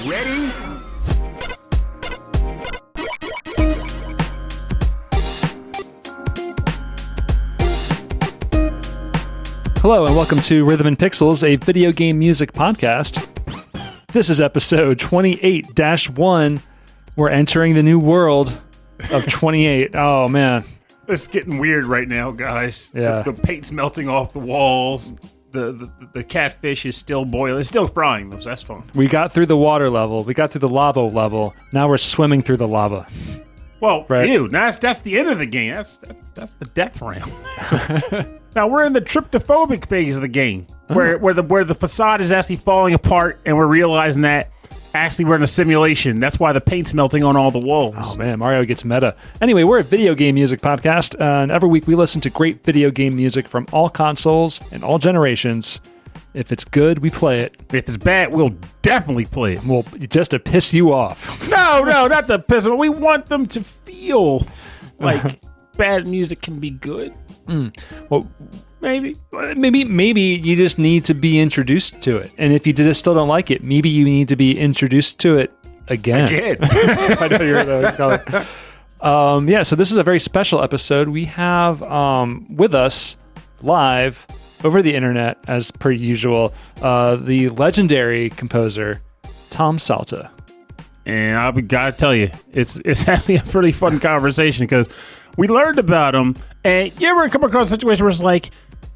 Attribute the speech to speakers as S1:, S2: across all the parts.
S1: Ready?
S2: Hello and welcome to Rhythm and Pixels, a video game music podcast. This is episode 28-1. We're entering the new world of 28. Oh, man.
S1: It's getting weird right now, guys.
S2: Yeah.
S1: The paint's melting off the walls. The catfish is still boiling. It's still frying, though, so that's fun.
S2: We got through the water level. We got through the lava level. Now we're swimming through the lava.
S1: Well,
S2: right.
S1: Ew, that's the end of the game. That's the death round. Now we're in the tryptophobic phase of the game, where the facade is actually falling apart, and we're realizing that actually we're in a simulation. That's why the paint's melting on all the walls.
S2: Oh man, Mario gets meta. Anyway, we're a video game music podcast, and every week we listen to great video game music from all consoles and all generations. If it's good, we play it.
S1: If it's bad, we'll definitely play it.
S2: Well, just to piss you off.
S1: No, not to piss them. We want them to feel like bad music can be good.
S2: Well,
S1: maybe
S2: you just need to be introduced to it. And if you just still don't like it, maybe you need to be introduced to it again. I know you're the yeah, so this is a very special episode. We have with us live over the internet, as per usual, the legendary composer Tom Salta.
S1: And I gotta tell you, it's actually a pretty fun conversation because we learned about him. And you ever come across a situation where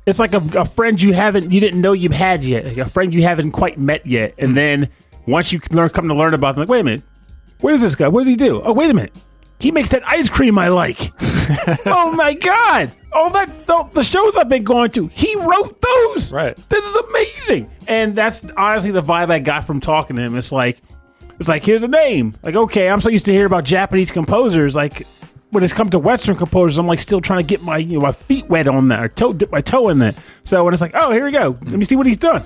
S1: it's like a friend you didn't know you've had yet, like a friend you haven't quite met yet, and then once you come to learn about them, like, wait a minute, what is this guy? What does he do? Oh, wait a minute, he makes that ice cream I like. Oh my God! The shows I've been going to, he wrote those.
S2: Right.
S1: This is amazing, and that's honestly the vibe I got from talking to him. It's like here's a name. Like, okay, I'm so used to hear about Japanese composers, like. When it's come to Western composers, I'm like still trying to get my my feet wet on that, or dip my toe in that. So when it's like, oh, here we go, let me see what he's done.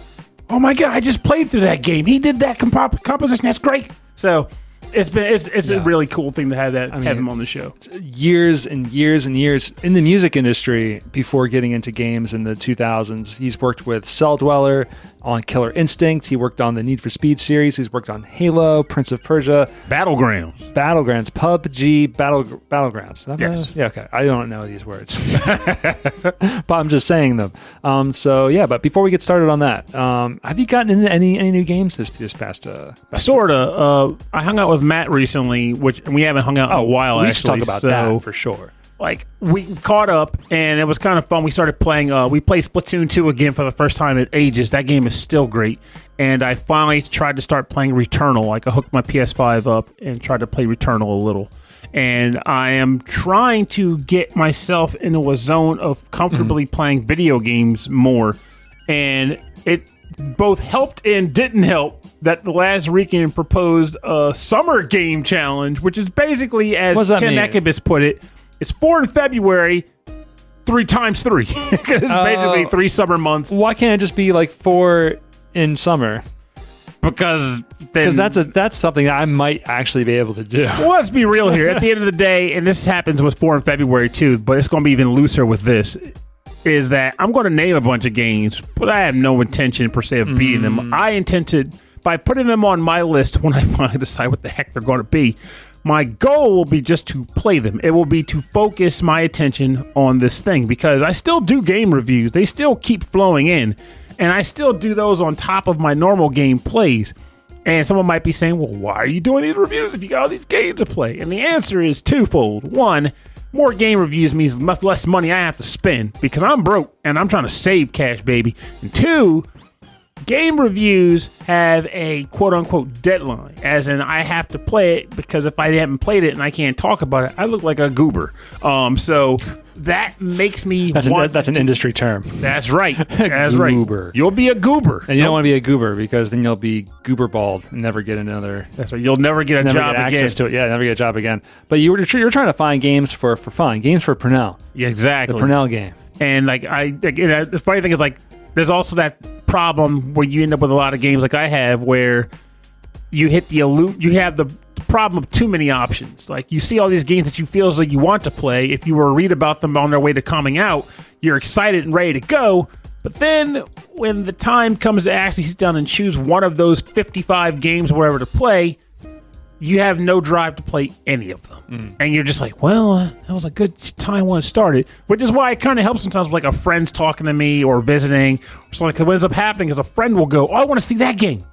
S1: Oh my God, I just played through that game. He did that composition. That's great. So it's a really cool thing to have him on the show.
S2: Years and years and years in the music industry before getting into games in the 2000s. He's worked with Cell Dweller on Killer Instinct. He worked on the Need for Speed series. He's worked on Halo, Prince of Persia,
S1: Battlegrounds,
S2: PUBG, Battlegrounds.
S1: Yes.
S2: Yeah. Okay. I don't know these words, but I'm just saying them. So yeah. But before we get started on that, have you gotten into any new games this past?
S1: Sorta. I hung out with Matt recently, and we haven't hung out in a while.
S2: We
S1: actually,
S2: should talk about that for sure.
S1: Like, we caught up, and it was kind of fun. We started playing, we played Splatoon 2 again for the first time in ages. That game is still great. And I finally tried to start playing Returnal. Like, I hooked my PS5 up and tried to play Returnal a little. And I am trying to get myself into a zone of comfortably playing video games more. And it both helped and didn't help that the last weekend proposed a summer game challenge, which is basically, as Tim Ekibis put it, it's 4 in February, 3 times 3. Because it's basically 3 summer months.
S2: Why can't it just be like 4 in summer?
S1: Because
S2: that's something I might actually be able to do.
S1: Well, let's be real here. At the end of the day, and this happens with 4 in February too, but it's going to be even looser with this, is that I'm going to name a bunch of games, but I have no intention per se of beating them. I intend to, by putting them on my list when I finally decide what the heck they're going to be, my goal will be just to play them. It will be to focus my attention on this thing, because I still do game reviews. They still keep flowing in, and I still do those on top of my normal game plays. And someone might be saying, well, why are you doing these reviews if you got all these games to play? And the answer is twofold. One, more game reviews means much less money I have to spend because I'm broke and I'm trying to save cash, baby. And two, game reviews have a quote-unquote deadline, as in I have to play it, because if I haven't played it and I can't talk about it, I look like a goober. So that makes me
S2: that's an industry term.
S1: That's right. That's
S2: goober.
S1: Right. You'll be a goober.
S2: And you don't want to be a goober, because then you'll be goober bald and never get another...
S1: That's right. You'll never get a job again.
S2: Access to it. Yeah, never get a job again. But you're trying to find games for fun. Games for Purnell.
S1: Yeah, exactly.
S2: The Purnell game.
S1: And the funny thing is, like, there's also that problem where you end up with a lot of games like I have, where you hit you have the problem of too many options. Like, you see all these games that you feel as like you want to play. If you were to read about them on their way to coming out, you're excited and ready to go, But then when the time comes to actually sit down and choose one of those 55 games or whatever to play, you have no drive to play any of them. And you're just like, well, that was a good time when it started. Which is why it kind of helps sometimes with like a friend's talking to me or visiting. So like what ends up happening is a friend will go, oh, I want to see that game.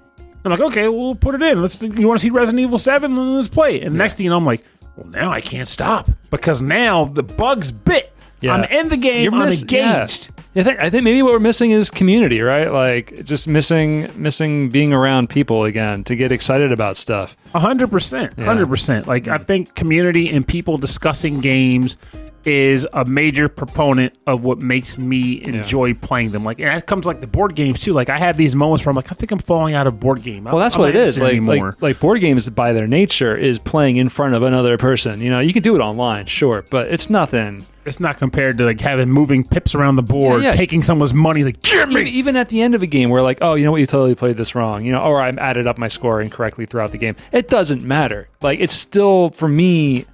S1: I'm like, okay, we'll put it in. You want to see Resident Evil 7? Let's play it. And next thing you know, I'm like, well, now I can't stop. Because now the bug's bit. Yeah. I'm in the game. I'm engaged.
S2: Yeah. I think maybe what we're missing is community, right? Like just missing being around people again to get excited about stuff.
S1: 100%. 100%. Like I think community and people discussing games is a major proponent of what makes me enjoy playing them. Like, and that comes like the board games too. Like I have these moments where I'm like, I think I'm falling out of board game.
S2: Well, that's what it is. Like board games by their nature is playing in front of another person. You know, you can do it online, sure, but it's nothing.
S1: It's not compared to like having moving pips around the board, taking someone's money. Like, give me.
S2: Even at the end of a game, we're like, oh, you know what, you totally played this wrong. You know, or I added up my score incorrectly throughout the game. It doesn't matter. Like, it's still for me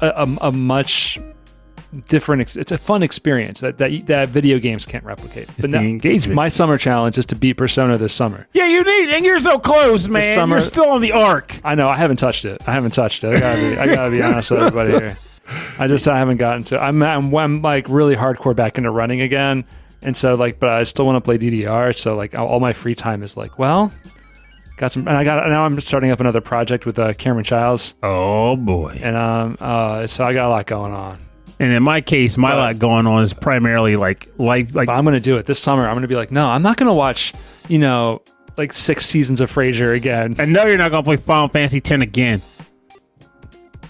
S2: a much different. It's a fun experience that video games can't replicate.
S1: It's the engagement.
S2: My summer challenge is to beat Persona this summer.
S1: Yeah, you need, and you're so close, man. You're still on the arc.
S2: I know. I haven't touched it. I gotta be honest with everybody here. I haven't gotten to. I'm like really hardcore back into running again, and so like, but I still want to play DDR. So like, all my free time is like, well, got some, and now I'm starting up another project with Cameron Childs.
S1: Oh boy!
S2: And so I got a lot going on.
S1: And in my case, my lot going on is primarily like life. Like
S2: I'm going to do it this summer. I'm going to be like, no, I'm not going to watch, like 6 seasons of Frasier again.
S1: And no, you're not going to play Final Fantasy X again.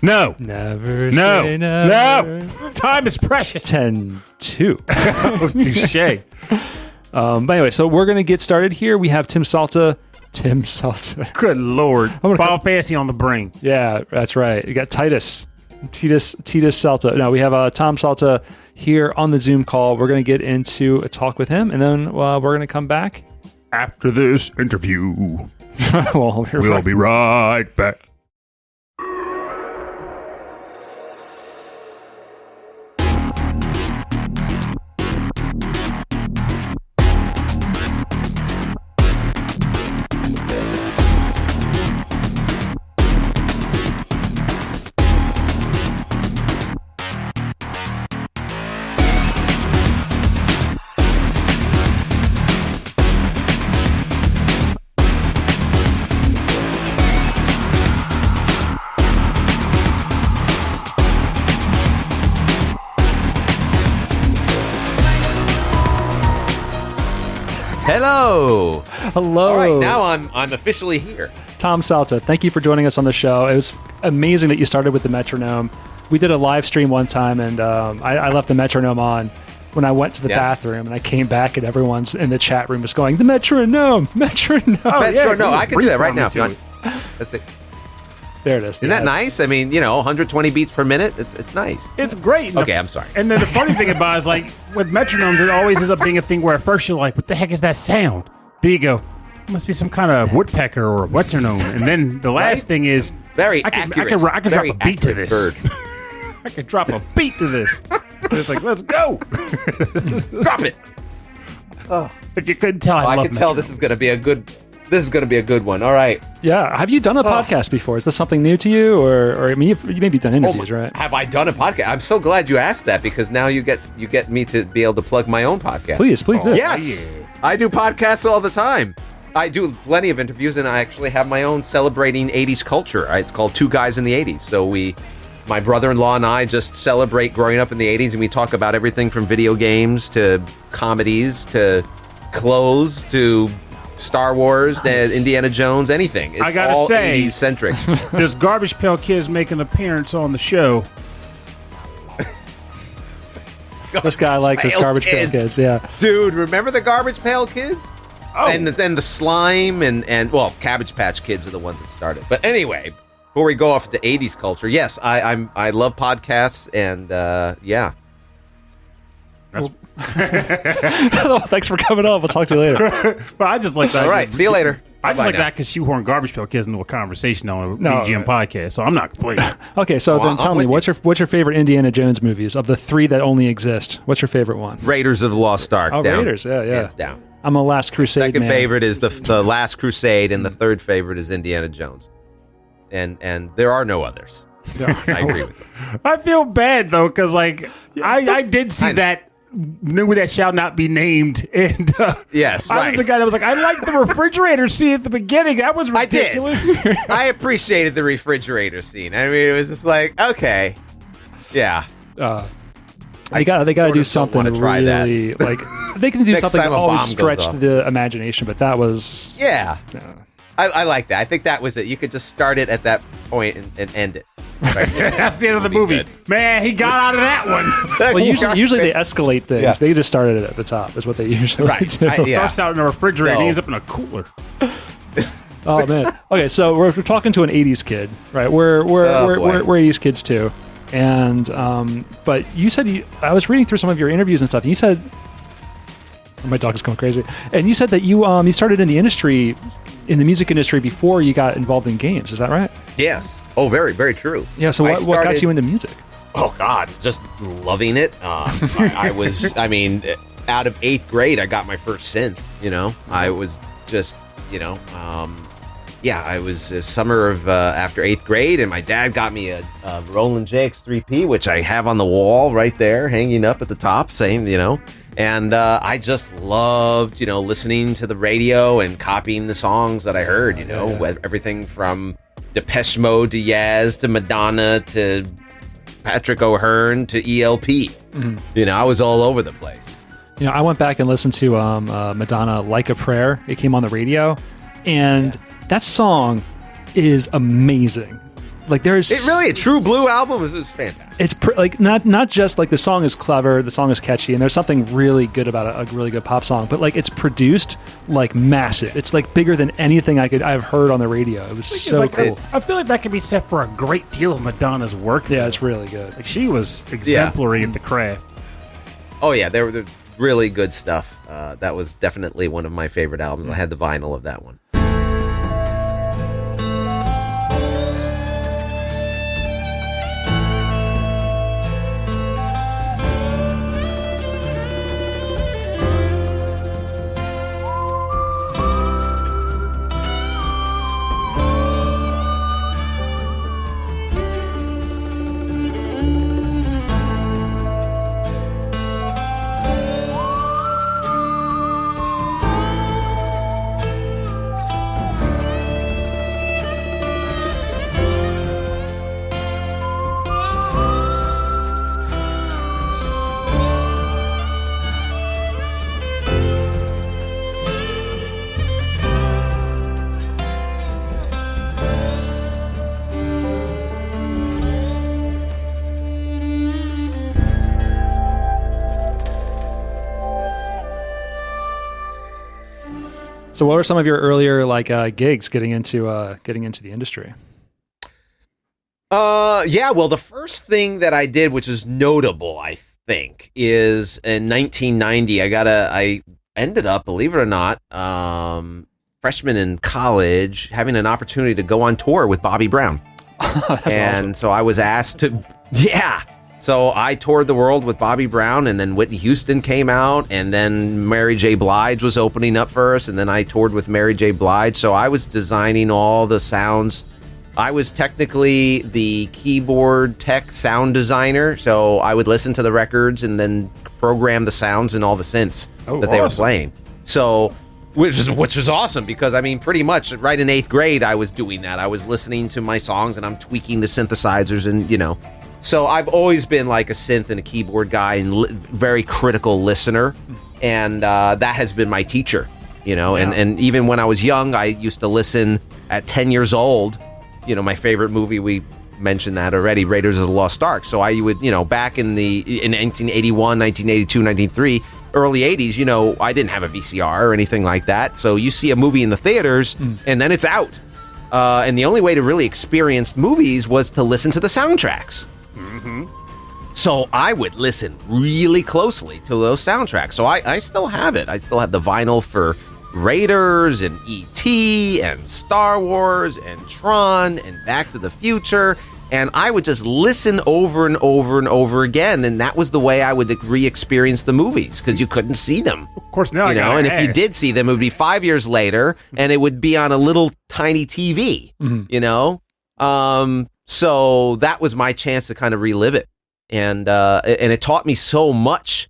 S1: No.
S2: Never.
S1: No.
S2: Never.
S1: No. Time is precious.
S2: 10-2.
S1: Oh, touche.
S2: But anyway, so we're going to get started here. We have Tim Salta.
S1: Good Lord. Final Fantasy on the brain.
S2: Yeah, that's right. You got Titus Salta. No, we have Tom Salta here on the Zoom call. We're going to get into a talk with him, and then we're going to come back
S1: after this interview.
S2: We'll
S1: be right back.
S3: Hello.
S2: All
S3: right, now I'm officially here.
S2: Tom Salta, thank you for joining us on the show. It was amazing that you started with the metronome. We did a live stream one time, and I left the metronome on when I went to the bathroom, and I came back, and everyone's in the chat room was going, the metronome.
S3: Oh, metronome. I can do that right now if you want. That's it.
S2: There it is.
S3: Isn't that nice? I mean, 120 beats per minute. It's nice.
S1: It's great.
S3: Okay, I'm sorry.
S1: And then the funny thing about it is, like, with metronomes, it always ends up being a thing where at first you're like, what the heck is that sound? Then you go, it must be some kind of woodpecker or a metronome. And then the last thing is,
S3: very accurate.
S1: I can drop a beat to this.
S3: Bird.
S1: I can drop a beat to this. And it's like, let's go.
S3: Drop it.
S1: Oh. If you couldn't tell, I
S3: can tell this is going to be a good. This is going to be a good one. All right.
S2: Yeah. Have you done a podcast before? Is this something new to you, or I mean, you maybe done interviews, right?
S3: Have I done a podcast? I'm so glad you asked that because now you get me to be able to plug my own podcast.
S2: Please do.
S3: Yes, I do podcasts all the time. I do plenty of interviews, and I actually have my own celebrating 80s culture. It's called Two Guys in the 80s. So my brother-in-law and I just celebrate growing up in the 80s, and we talk about everything from video games to comedies to clothes to Star Wars, Indiana Jones, anything. It's
S1: I gotta
S3: all
S1: say,
S3: 80s centric.
S1: There's Garbage Pail Kids making an appearance on the show.
S2: This guy likes his Garbage Pail Kids, yeah.
S3: Dude, remember the Garbage Pail Kids?
S1: Oh.
S3: And then the slime and Cabbage Patch Kids are the ones that started. But anyway, before we go off to 80s culture, yes, I love podcasts, and yeah.
S2: Thanks for coming on. We'll talk to you later.
S1: But I just like that.
S3: All right, see you later.
S1: I just
S3: Bye
S1: like
S3: now.
S1: that because shoehorn garbage pail kids into a conversation on a
S2: No,
S1: BGM podcast, so I'm not complaining.
S2: Okay, so then
S3: I'm
S2: tell me,
S3: with
S2: what's your favorite Indiana Jones movies of the 3 that only exist? What's your favorite one?
S3: Raiders of the Lost Ark.
S2: Oh,
S3: down.
S2: Raiders, yeah.
S3: Hands down.
S2: I'm a Last Crusade
S3: Second
S2: man.
S3: favorite is the Last Crusade, and the third favorite is Indiana Jones. And there are no others. I agree with you.
S1: I feel bad though because like I did see that movie that shall not be named, and
S3: Yes,
S1: I
S3: right.
S1: was the guy that was like, I like the refrigerator scene at the beginning. That was ridiculous.
S3: I did. I appreciated the refrigerator scene. I mean, it was just like, okay, yeah.
S2: They got to do something
S3: wanna try that.
S2: really like they can do
S3: Next
S2: something
S3: time
S2: to
S3: a
S2: always
S3: bomb goes
S2: stretch
S3: off.
S2: the imagination, but that was
S3: Yeah. I like that. I think that was it. You could just start it at that point and end it. Right?
S1: That's the end of the movie.
S3: Good.
S1: Man, he got out of that one.
S2: well. Usually they escalate things.
S3: Yeah.
S2: They just started it at the top. Is what they usually do.
S3: Yeah.
S1: Starts out in a refrigerator, and
S3: So-
S1: he ends up in a cooler.
S2: Oh man. Okay, so we're talking to an '80s kid, right? We're
S3: boy.
S2: 80s kids too, and but you said I was reading through some of your interviews and stuff. And you said my dog is going crazy, and you said that you started in the industry, in the music industry before you got involved in games. Is that right?
S3: Yes. Oh, very, very true.
S2: Yeah. So
S3: I
S2: what got
S3: started-
S2: you into music?
S3: Oh God, just loving it. I was, I mean, out of 8th grade, I got my first synth. You know, I was just, you know, yeah, I was summer of after 8th grade, and my dad got me a Roland JX3P, which I have on the wall right there, hanging up at the top, same, you know. And I just loved, you know, listening to the radio and copying the songs that I heard. You know, everything from Depeche Mode to Yaz to Madonna to Patrick O'Hearn to ELP. You know, I was all over the place.
S2: You know, I went back and listened to Madonna "Like a Prayer." It came on the radio, and that song is amazing. Like there's
S3: It really a True Blue album was fantastic.
S2: it's like not just like the song is clever, the song is catchy, and there's something really good about it, a really good pop song. But like it's produced like massive. It's like bigger than anything I've heard on the radio. It was so
S1: Like,
S2: cool.
S1: I feel like that could be set for a great deal of Madonna's work.
S2: Yeah,
S1: though.
S2: it's really good.
S1: Like she was exemplary at the craft.
S3: Oh yeah, they were really good stuff. That was definitely one of my favorite albums. I had the vinyl of that one.
S2: So, what were some of your earlier like gigs getting into the industry?
S3: Yeah, well, the first thing that I did, which is notable, I think, is in 1990. I ended up, believe it or not, freshman in college, having an opportunity to go on tour with Bobby Brown.
S2: That's
S3: And
S2: awesome.
S3: so I was asked to, yeah. So I toured the world with Bobby Brown, and then Whitney Houston came out, and then Mary J. Blige was opening up for us, and then I toured with Mary J. Blige. So I was designing all the sounds. I was technically the keyboard tech sound designer, so I would listen to the records and then program the sounds and all the synths that they were
S1: awesome.
S3: playing. So, which is awesome because I mean, pretty much right in 8th grade, I was doing that. I was listening to my songs and I'm tweaking the synthesizers and you know. So I've always been like a synth and a keyboard guy and very critical listener, and that has been my teacher, you know.
S1: Yeah.
S3: And even when I was young, I used to listen at 10 years old. You know, my favorite movie, we mentioned that already, Raiders of the Lost Ark. So I would, you know, back in 1981, 1982, 1983, early 80s, you know, I didn't have a VCR or anything like that. So you see a movie in the theaters and then it's out. And the only way to really experience movies was to listen to the soundtracks. So I would listen really closely to those soundtracks. So I still have it. I still have the vinyl for Raiders and E.T. and Star Wars and Tron and Back to the Future. And I would just listen over and over and over again. And that was the way I would re-experience the movies, because you couldn't see them.
S1: Of course, now
S3: and if you did see them, it would be 5 years later, and it would be on a little tiny TV, So that was my chance to kind of relive it. And it taught me so much,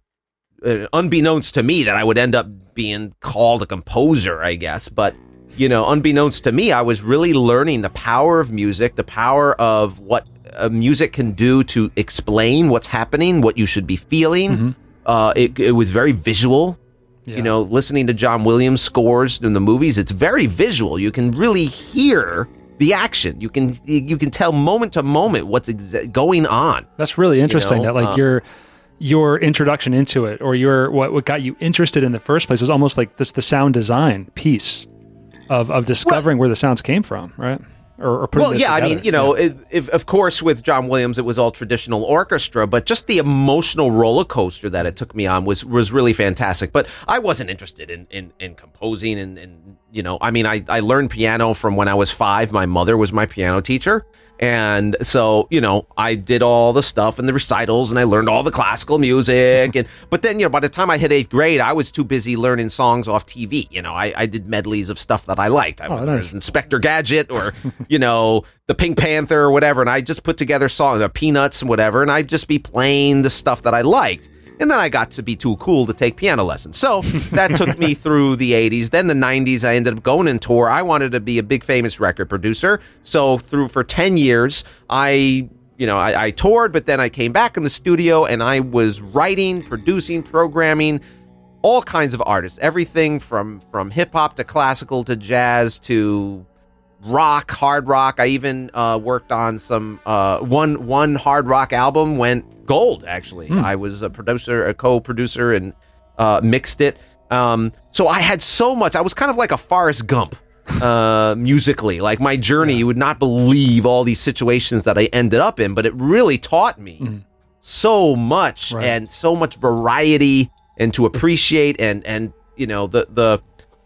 S3: unbeknownst to me, that I would end up being called a composer, I guess. But unbeknownst to me, I was really learning the power of music, the power of what music can do to explain what's happening, what you should be feeling. It was very visual. Yeah. Listening to John Williams scores in the movies, it's very visual. You can really hear the action. You can tell moment to moment what's going on.
S2: That's really interesting. That like your introduction into it, or what got you interested in the first place, was almost like the sound design piece of discovering where the sounds came from, right? Or putting this together.
S3: I mean, if of course with John Williams it was all traditional orchestra, but just the emotional roller coaster that it took me on was really fantastic. But I wasn't interested in composing, and I mean, I learned piano from when I was 5. My mother was my piano teacher. And so, I did all the stuff and the recitals, and I learned all the classical music. But then, by the time I hit 8th grade, I was too busy learning songs off TV. I did medleys of stuff that I liked. I was Inspector Gadget, or, the Pink Panther or whatever. And I just put together songs, Peanuts and whatever. And I'd just be playing the stuff that I liked. And then I got to be too cool to take piano lessons. So that took me through the 80s. Then the 90s, I ended up going on tour. I wanted to be a big famous record producer. So for 10 years, I toured, but then I came back in the studio and I was writing, producing, programming, all kinds of artists. Everything from hip hop to classical to jazz to rock, hard rock. I even worked on some one hard rock album went gold, actually. I was a co-producer, and mixed it. So I had so much. I was kind of like a Forrest Gump musically. Like my journey, you would not believe all these situations that I ended up in, but it really taught me so much, and so much variety, and to appreciate and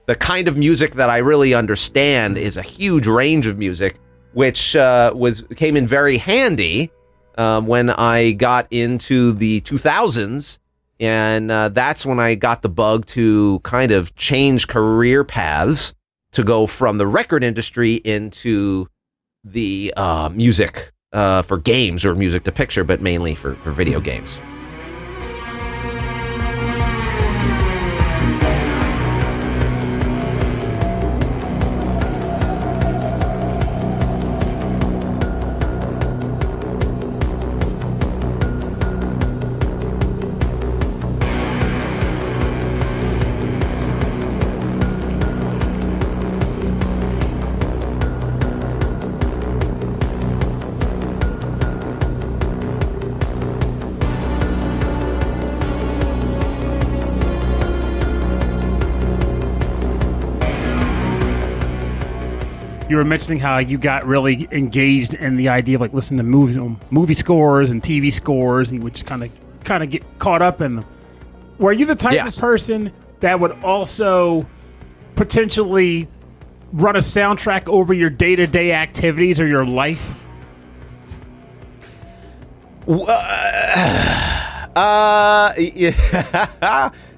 S3: the kind of music that I really understand is a huge range of music, which came in very handy when I got into the 2000s, and that's when I got the bug to kind of change career paths to go from the record industry into the music for games, or music to picture, but mainly for video games.
S1: You were mentioning how you got really engaged in the idea of like listening to movie scores and TV scores, and you would just kind of get caught up in them. Were you the type of person that would also potentially run a soundtrack over your day-to-day activities or your life?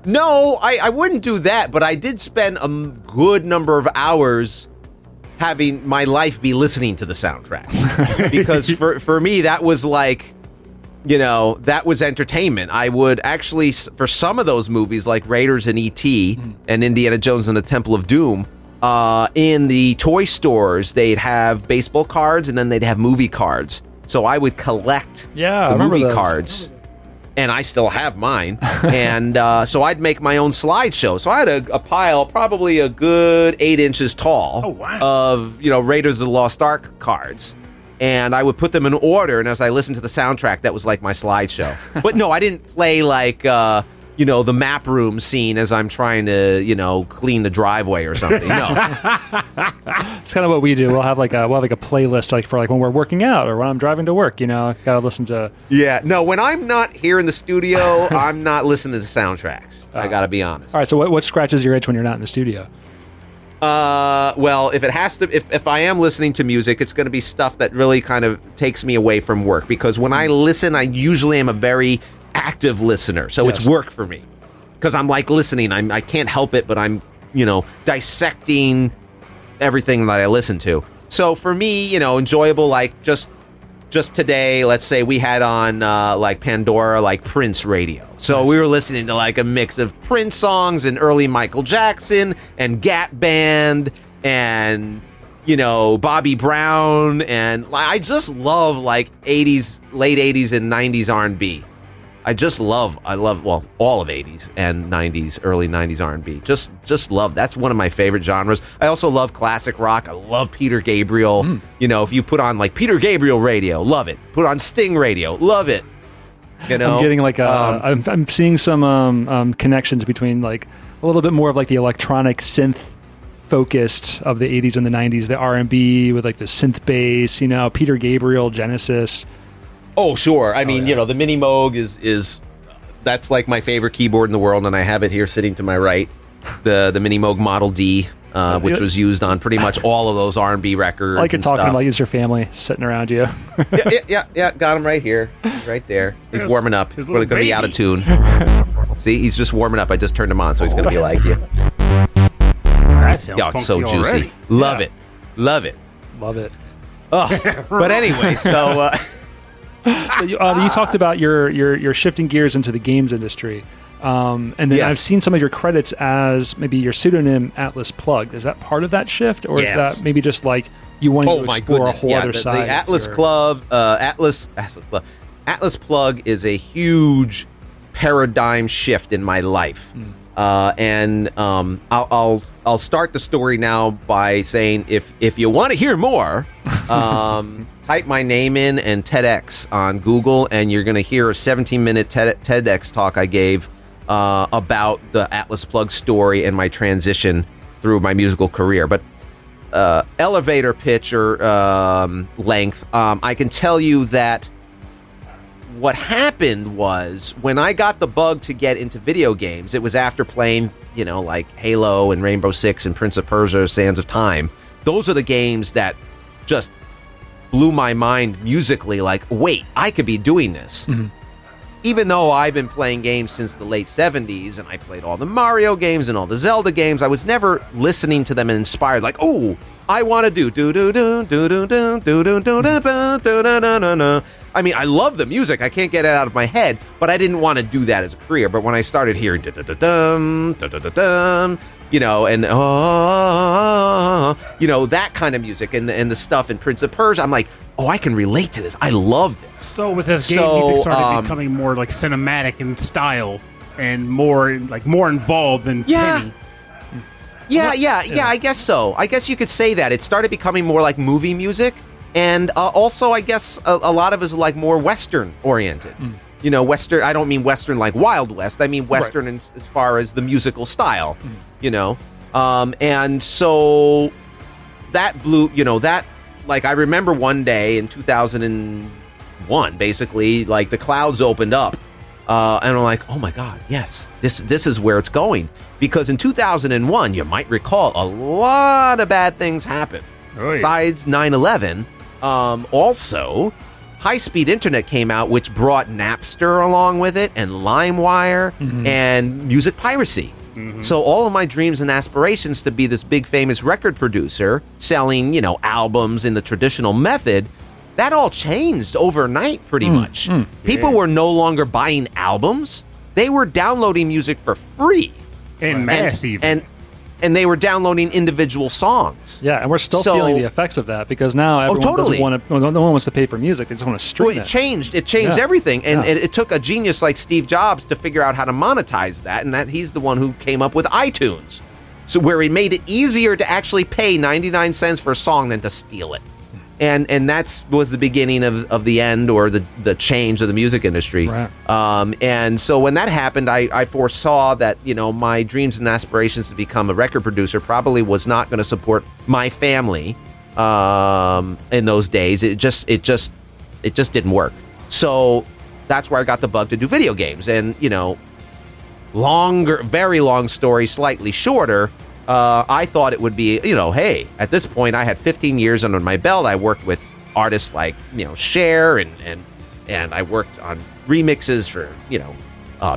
S3: No, I wouldn't do that, but I did spend a good number of hours having my life be listening to the soundtrack. Because for me, that was like, that was entertainment. I would actually, for some of those movies, like Raiders and E.T. and Indiana Jones and the Temple of Doom, in the toy stores, they'd have baseball cards, and then they'd have movie cards. So I would collect the movie cards. And I still have mine. And so I'd make my own slideshow. So I had a pile, probably a good 8 inches tall, of Raiders of the Lost Ark cards. And I would put them in order. And as I listened to the soundtrack, that was like my slideshow. But no, I didn't play like the map room scene as I'm trying to clean the driveway or something. No.
S2: It's kind of what we do. We'll have like a playlist like for like when we're working out or when I'm driving to work. Gotta listen to.
S3: Yeah, no. When I'm not here in the studio, I'm not listening to soundtracks. I gotta be honest.
S2: All right. So what scratches your itch when you're not in the studio?
S3: Well, if it has to, if I am listening to music, it's going to be stuff that really kind of takes me away from work, because when I listen, I usually am a very active listener, so it's work for me, because I'm like listening. I can't help it, but I'm dissecting everything that I listen to. So for me, enjoyable, like just today, let's say we had on like Pandora, like Prince radio. So we were listening to like a mix of Prince songs and early Michael Jackson and Gap Band and, Bobby Brown. And I just love like 80s, late 80s and 90s R&B. I love all of 80s and 90s, early 90s R&B. Just love. That's one of my favorite genres. I also love classic rock. I love Peter Gabriel. If you put on like Peter Gabriel radio, love it. Put on Sting radio, love it. I'm
S2: getting like I'm seeing some connections between like a little bit more of like the electronic synth focused of the 80s and the 90s, the R&B with like the synth bass, Peter Gabriel, Genesis.
S3: Oh, sure. I mean, the Mini Moog is that's like my favorite keyboard in the world, and I have it here sitting to my right. The Mini Moog Model D, which was used on pretty much all of those R&B records.
S2: Like you're talking like it's your family sitting around you.
S3: yeah. Got him right here. He's right there. He's warming up. He's going to be out of tune. See, he's just warming up. I just turned him on, so he's going to be like you.
S1: That sounds
S3: it's so juicy.
S1: Already.
S3: Love it. Love it. Oh, but anyway, so...
S2: So you talked about your shifting gears into the games industry, and then I've seen some of your credits as maybe your pseudonym Atlas Plug. Is that part of that shift, or is that maybe just like you wanting to explore a whole other side?
S3: The Atlas Club, Atlas Plug is a huge paradigm shift in my life, and I'll start the story now by saying if you want to hear more. Type my name in and TEDx on Google, and you're going to hear a 17-minute TEDx talk I gave about the Atlas Plug story and my transition through my musical career. But elevator pitch or length, I can tell you that what happened was when I got the bug to get into video games, it was after playing, like Halo and Rainbow Six and Prince of Persia, Sands of Time. Those are the games that just blew my mind musically, like, wait, I could be doing this. Even though I've been playing games since the late 70s, and I played all the Mario games and all the Zelda games, I was never listening to them and inspired, like, oh, I want to do I mean, I love the music. I can't get it out of my head, but I didn't want to do that as a career. But when I started hearing and that kind of music and the stuff in Prince of Persia, I'm like, oh, I can relate to this. I love this.
S1: So it was as game music started becoming more like cinematic in style and more involved than Timmy.
S3: Yeah, I guess so. I guess you could say that. It started becoming more like movie music, and also I guess a lot of it is like more Western oriented. Western, I don't mean Western like Wild West. I mean Western as far as the musical style, and so that blew, like I remember one day in 2001, basically, like the clouds opened up, and I'm like, oh my God, yes, this is where it's going. Because in 2001, you might recall, a lot of bad things happened. Besides 9/11, also... high-speed internet came out, which brought Napster along with it, and LimeWire, and music piracy. So all of my dreams and aspirations to be this big, famous record producer, selling, albums in the traditional method, that all changed overnight, pretty much. People were no longer buying albums. They were downloading music for free.
S1: En masse, even.
S3: And they were downloading individual songs.
S2: Yeah, and we're still feeling the effects of that, because now everyone doesn't want to. No one wants to pay for music; they just want to stream it.
S3: It changed everything, and it took a genius like Steve Jobs to figure out how to monetize that, and that he's the one who came up with iTunes, so where he made it easier to actually pay 99 cents for a song than to steal it. And that was the beginning of the end, or the change of the music industry.
S2: Right.
S3: And so when that happened, I foresaw that my dreams and aspirations to become a record producer probably was not going to support my family in those days. It just didn't work. So that's where I got the bug to do video games. And very long story, slightly shorter. I thought it would be, hey, at this point I had 15 years under my belt. I worked with artists like, Cher and I worked on remixes for,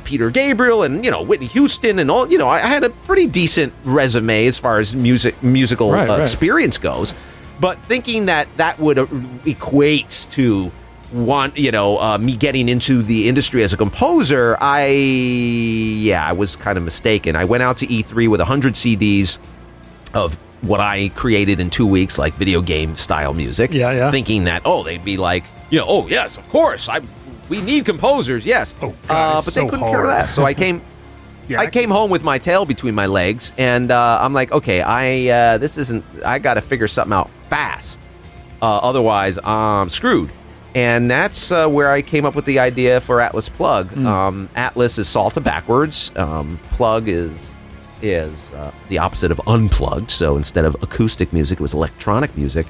S3: Peter Gabriel and, Whitney Houston and all, I had a pretty decent resume as far as musical experience goes. But thinking that would equate to me getting into the industry as a composer, I was kind of mistaken. I went out to E3 with 100 CDs of what I created in 2 weeks, like video game style music. Thinking that, they'd be like, oh yes, of course, we need composers, yes.
S1: Oh, God,
S3: but they couldn't care less. So I came. I came home with my tail between my legs, and I'm like, okay, I got to figure something out fast. Otherwise, I'm screwed. And that's where I came up with the idea for Atlas Plug. Atlas is Salta backwards. Plug is the opposite of unplugged. So instead of acoustic music, it was electronic music.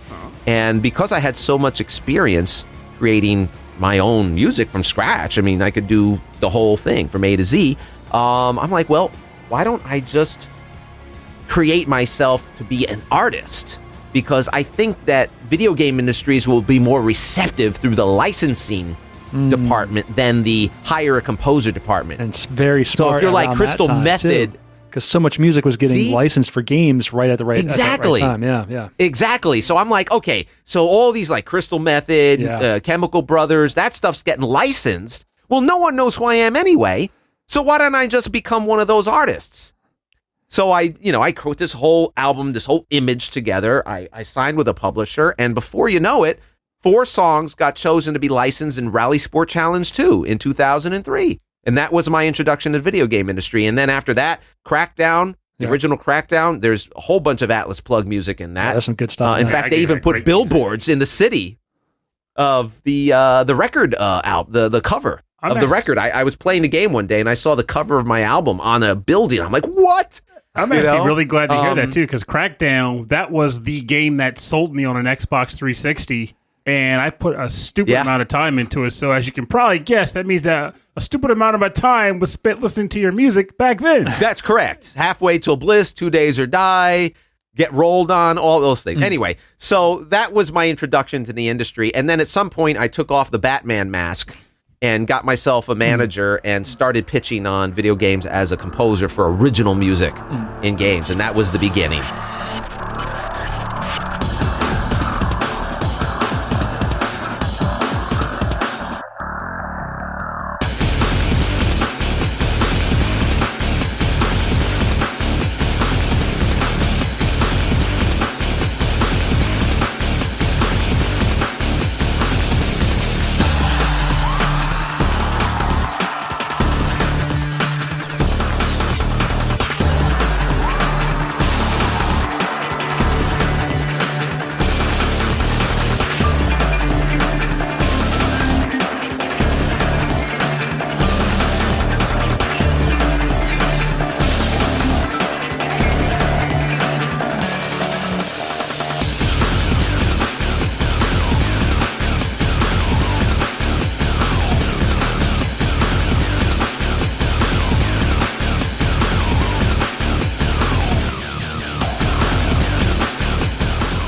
S3: And because I had so much experience creating my own music from scratch, I mean, I could do the whole thing from A to Z. I'm like, well, why don't I just create myself to be an artist? Because I think that video game industries will be more receptive through the licensing department than the hire a composer department.
S2: And it's very smart.
S3: So if you're like Crystal Method,
S2: because so much music was getting licensed for games right at the right
S3: exactly
S2: at the right time. Yeah.
S3: Exactly. So I'm like, okay, so all these like Crystal Method, Chemical Brothers, that stuff's getting licensed. Well, no one knows who I am anyway. So why don't I just become one of those artists? So I wrote this whole album, this whole image together. I signed with a publisher, and before you know it, 4 songs got chosen to be licensed in Rally Sport Challenge 2 in 2003. And that was my introduction to the video game industry. And then after that, Crackdown, the original Crackdown, there's a whole bunch of Atlas Plug music in that.
S2: Yeah, that's some good stuff.
S3: In fact, they even put billboards in the city of the record the cover of the record. I was playing the game one day, and I saw the cover of my album on a building. I'm like, what?
S1: I'm actually really glad to hear that, too, because Crackdown, that was the game that sold me on an Xbox 360, and I put a stupid amount of time into it. So as you can probably guess, that means that a stupid amount of my time was spent listening to your music back then.
S3: That's correct. Halfway Till Bliss, 2 Days or Die, Get Rolled On, all those things. Anyway, so that was my introduction to the industry. And then at some point, I took off the Batman mask and got myself a manager and started pitching on video games as a composer for original music in games. And that was the beginning.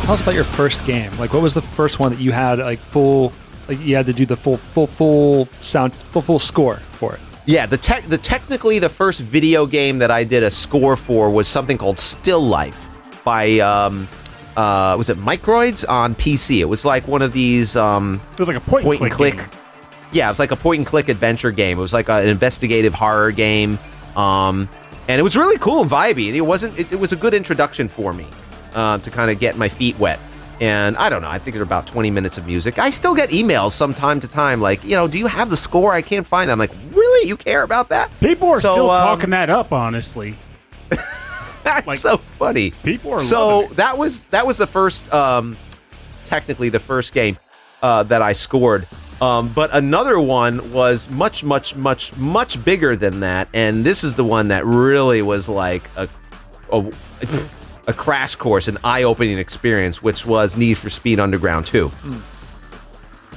S2: Tell us about your first game. Like, what was the first one that you had you had to do the full sound, full score for it?
S3: Yeah, technically the first video game that I did a score for was something called Still Life by was it Microids on PC? It was like one of these
S1: it was like a point and click game.
S3: Yeah, it was like a point and click adventure game. It was like an investigative horror game. And it was really cool and vibey. It was a good introduction for me to kind of get my feet wet. And I don't know, I think it's about 20 minutes of music. I still get emails from time to time like, do you have the score? I can't find it. I'm like, really? You care about that?
S1: People are still talking that up, honestly.
S3: That's so funny.
S1: People are loving it.
S3: that was the first, technically the first game that I scored. But another one was much, much, much, much bigger than that. And this is the one that really was like a crash course, an eye-opening experience, which was Need for Speed Underground 2.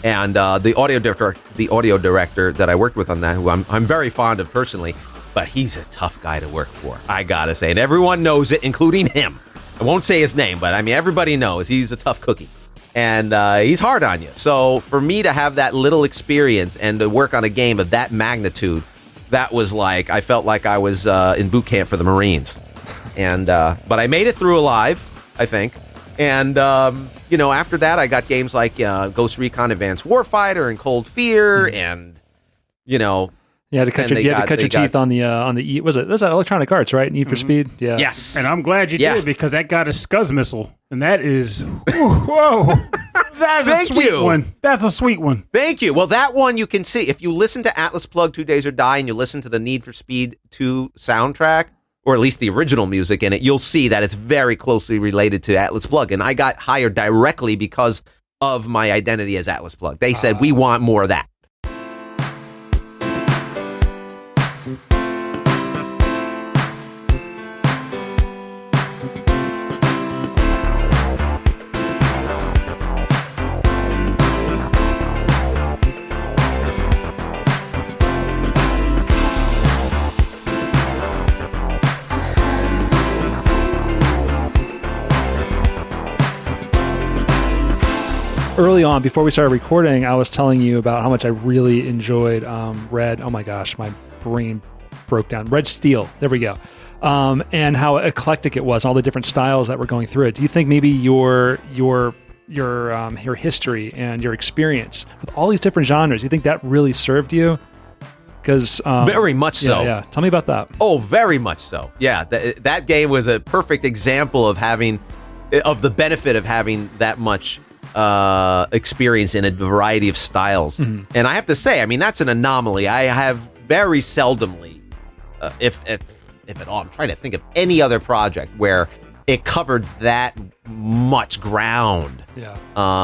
S3: And the audio director that I worked with on that, who I'm very fond of personally, but he's a tough guy to work for, I gotta say. And everyone knows it, including him. I won't say his name, but I mean, everybody knows he's a tough cookie. And he's hard on you. So for me to have that little experience and to work on a game of that magnitude, that was like, I felt like I was in boot camp for the Marines. And but I made it through alive, I think. And, after that, I got games like Ghost Recon Advanced Warfighter and Cold Fear and,
S2: You had to cut your teeth on the was that Electronic Arts, right? Need for Speed? Yeah.
S3: Yes.
S1: And I'm glad you did, because that got a Scuzz missile. And that is, whoa. That's a sweet one. That's a sweet one.
S3: Thank you. Well, that one you can see. If you listen to Atlas Plug 2 Days or Die and you listen to the Need for Speed 2 soundtrack, or at least the original music in it, you'll see that it's very closely related to Atlas Plug. And I got hired directly because of my identity as Atlas Plug. They said, we want more of that.
S2: Early on, before we started recording, I was telling you about how much I really enjoyed Red. Oh my gosh, my brain broke down. Red Steel. There we go. And how eclectic it was, all the different styles that were going through it. Do you think maybe your history and your experience with all these different genres, you think that really served you? Because
S3: very much so.
S2: Yeah. Tell me about that.
S3: Oh, very much so. Yeah, that game was a perfect example of the benefit of having that much experience in a variety of styles. And I have to say, I mean, that's an anomaly. I have very seldomly, if at all, I'm trying to think of any other project where it covered that much ground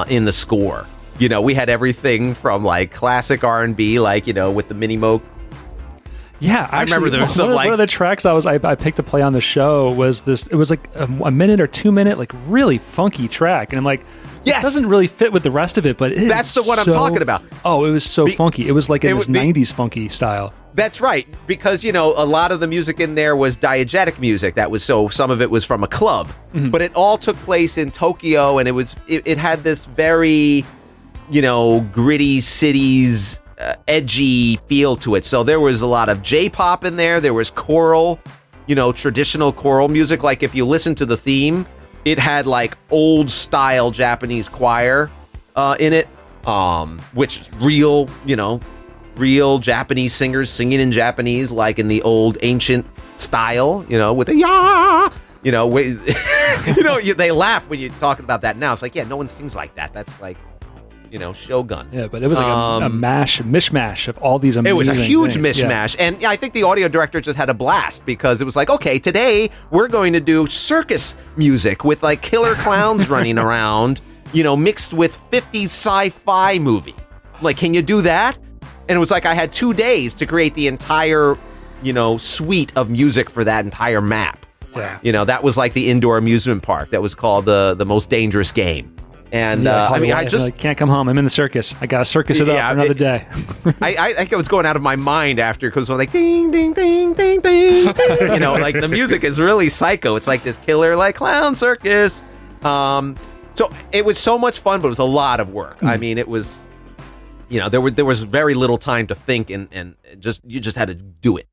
S3: in the score. We had everything from like classic R&B, like, with the Mini Moke.
S2: Yeah, actually,
S3: I remember there was some
S2: one of the tracks I picked to play on the show was this. It was like a minute or 2 minute, like really funky track, and I'm like,
S3: yes,
S2: it doesn't really fit with the rest of it, but
S3: that's the one I'm talking about.
S2: Oh, it was so funky. It was like in this 90s funky style. That's
S3: right, because a lot of the music in there was diegetic music. That was some of it was from a club, but it all took place in Tokyo, and it had this very gritty cities. Edgy feel to it. So there was a lot of J-pop in there. There was choral, traditional choral music. Like if you listen to the theme, it had like old style Japanese choir in it, which is real Japanese singers singing in Japanese, like in the old ancient style, with a ya, they laugh when you're talking about that now. It's like, yeah, no one sings like that. That's like, Shogun.
S2: Yeah, but it was like a mishmash of all these amazing
S3: It was a huge
S2: things.
S3: mishmash. Yeah. And I think the audio director just had a blast because it was like, okay, today we're going to do circus music with like killer clowns running around, mixed with 50s sci-fi movie. Like, can you do that? And it was like I had 2 days to create the entire, suite of music for that entire map.
S2: Yeah.
S3: That was like the indoor amusement park that was called the most dangerous game. And I just
S2: can't come home. I'm in the circus. I got to circus it up for another day.
S3: I think I was going out of my mind after because it was like ding ding ding ding ding. Like the music is really psycho. It's like this killer like clown circus. So it was so much fun, but it was a lot of work. I mean, it was, there was very little time to think and you just had to do it.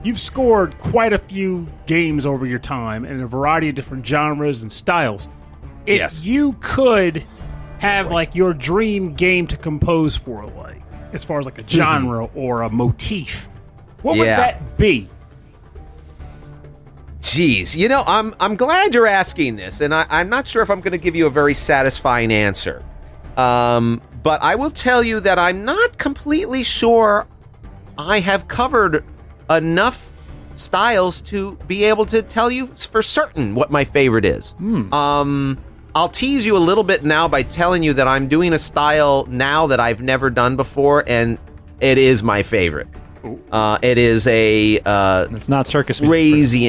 S1: You've scored quite a few games over your time in a variety of different genres and styles. If you could have like your dream game to compose for, like as far as like a genre or a motif, What would that be?
S3: Jeez, you know, I'm glad you're asking this, and I'm not sure if I'm going to give you a very satisfying answer. But I will tell you that I'm not completely sure I have covered enough styles to be able to tell you for certain what my favorite is. I'll tease you a little bit now by telling you that I'm doing a style now that I've never done before, and it is my favorite. It is
S2: it's not circus music.
S3: Crazy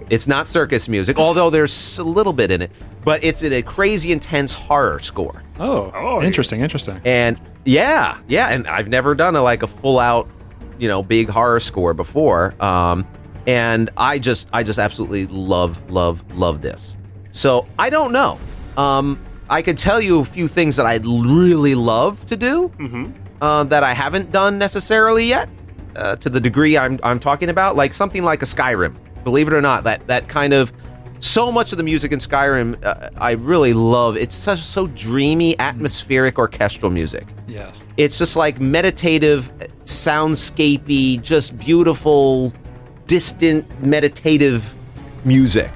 S3: it's not circus music, although there's a little bit in it, but it's in a crazy intense horror score.
S2: Oh, interesting.
S3: And yeah, and I've never done a full out, big horror score before. And I just absolutely love this. So I don't know. I could tell you a few things that I'd really love to do that I haven't done necessarily yet, to the degree I'm talking about, like something like a Skyrim. Believe it or not, that kind of, so much of the music in Skyrim I really love. It's so dreamy, atmospheric, orchestral music.
S2: Yes.
S3: It's just like meditative, soundscapey, just beautiful, distant, meditative music.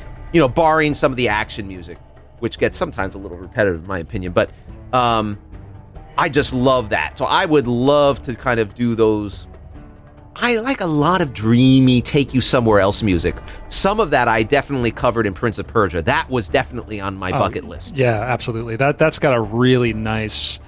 S3: Barring some of the action music, which gets sometimes a little repetitive in my opinion, but I just love that. So I would love to kind of do those. I like a lot of dreamy, take you somewhere else music. Some of that I definitely covered in Prince of Persia. That was definitely on my bucket list.
S2: Yeah, absolutely. That's got a really nice,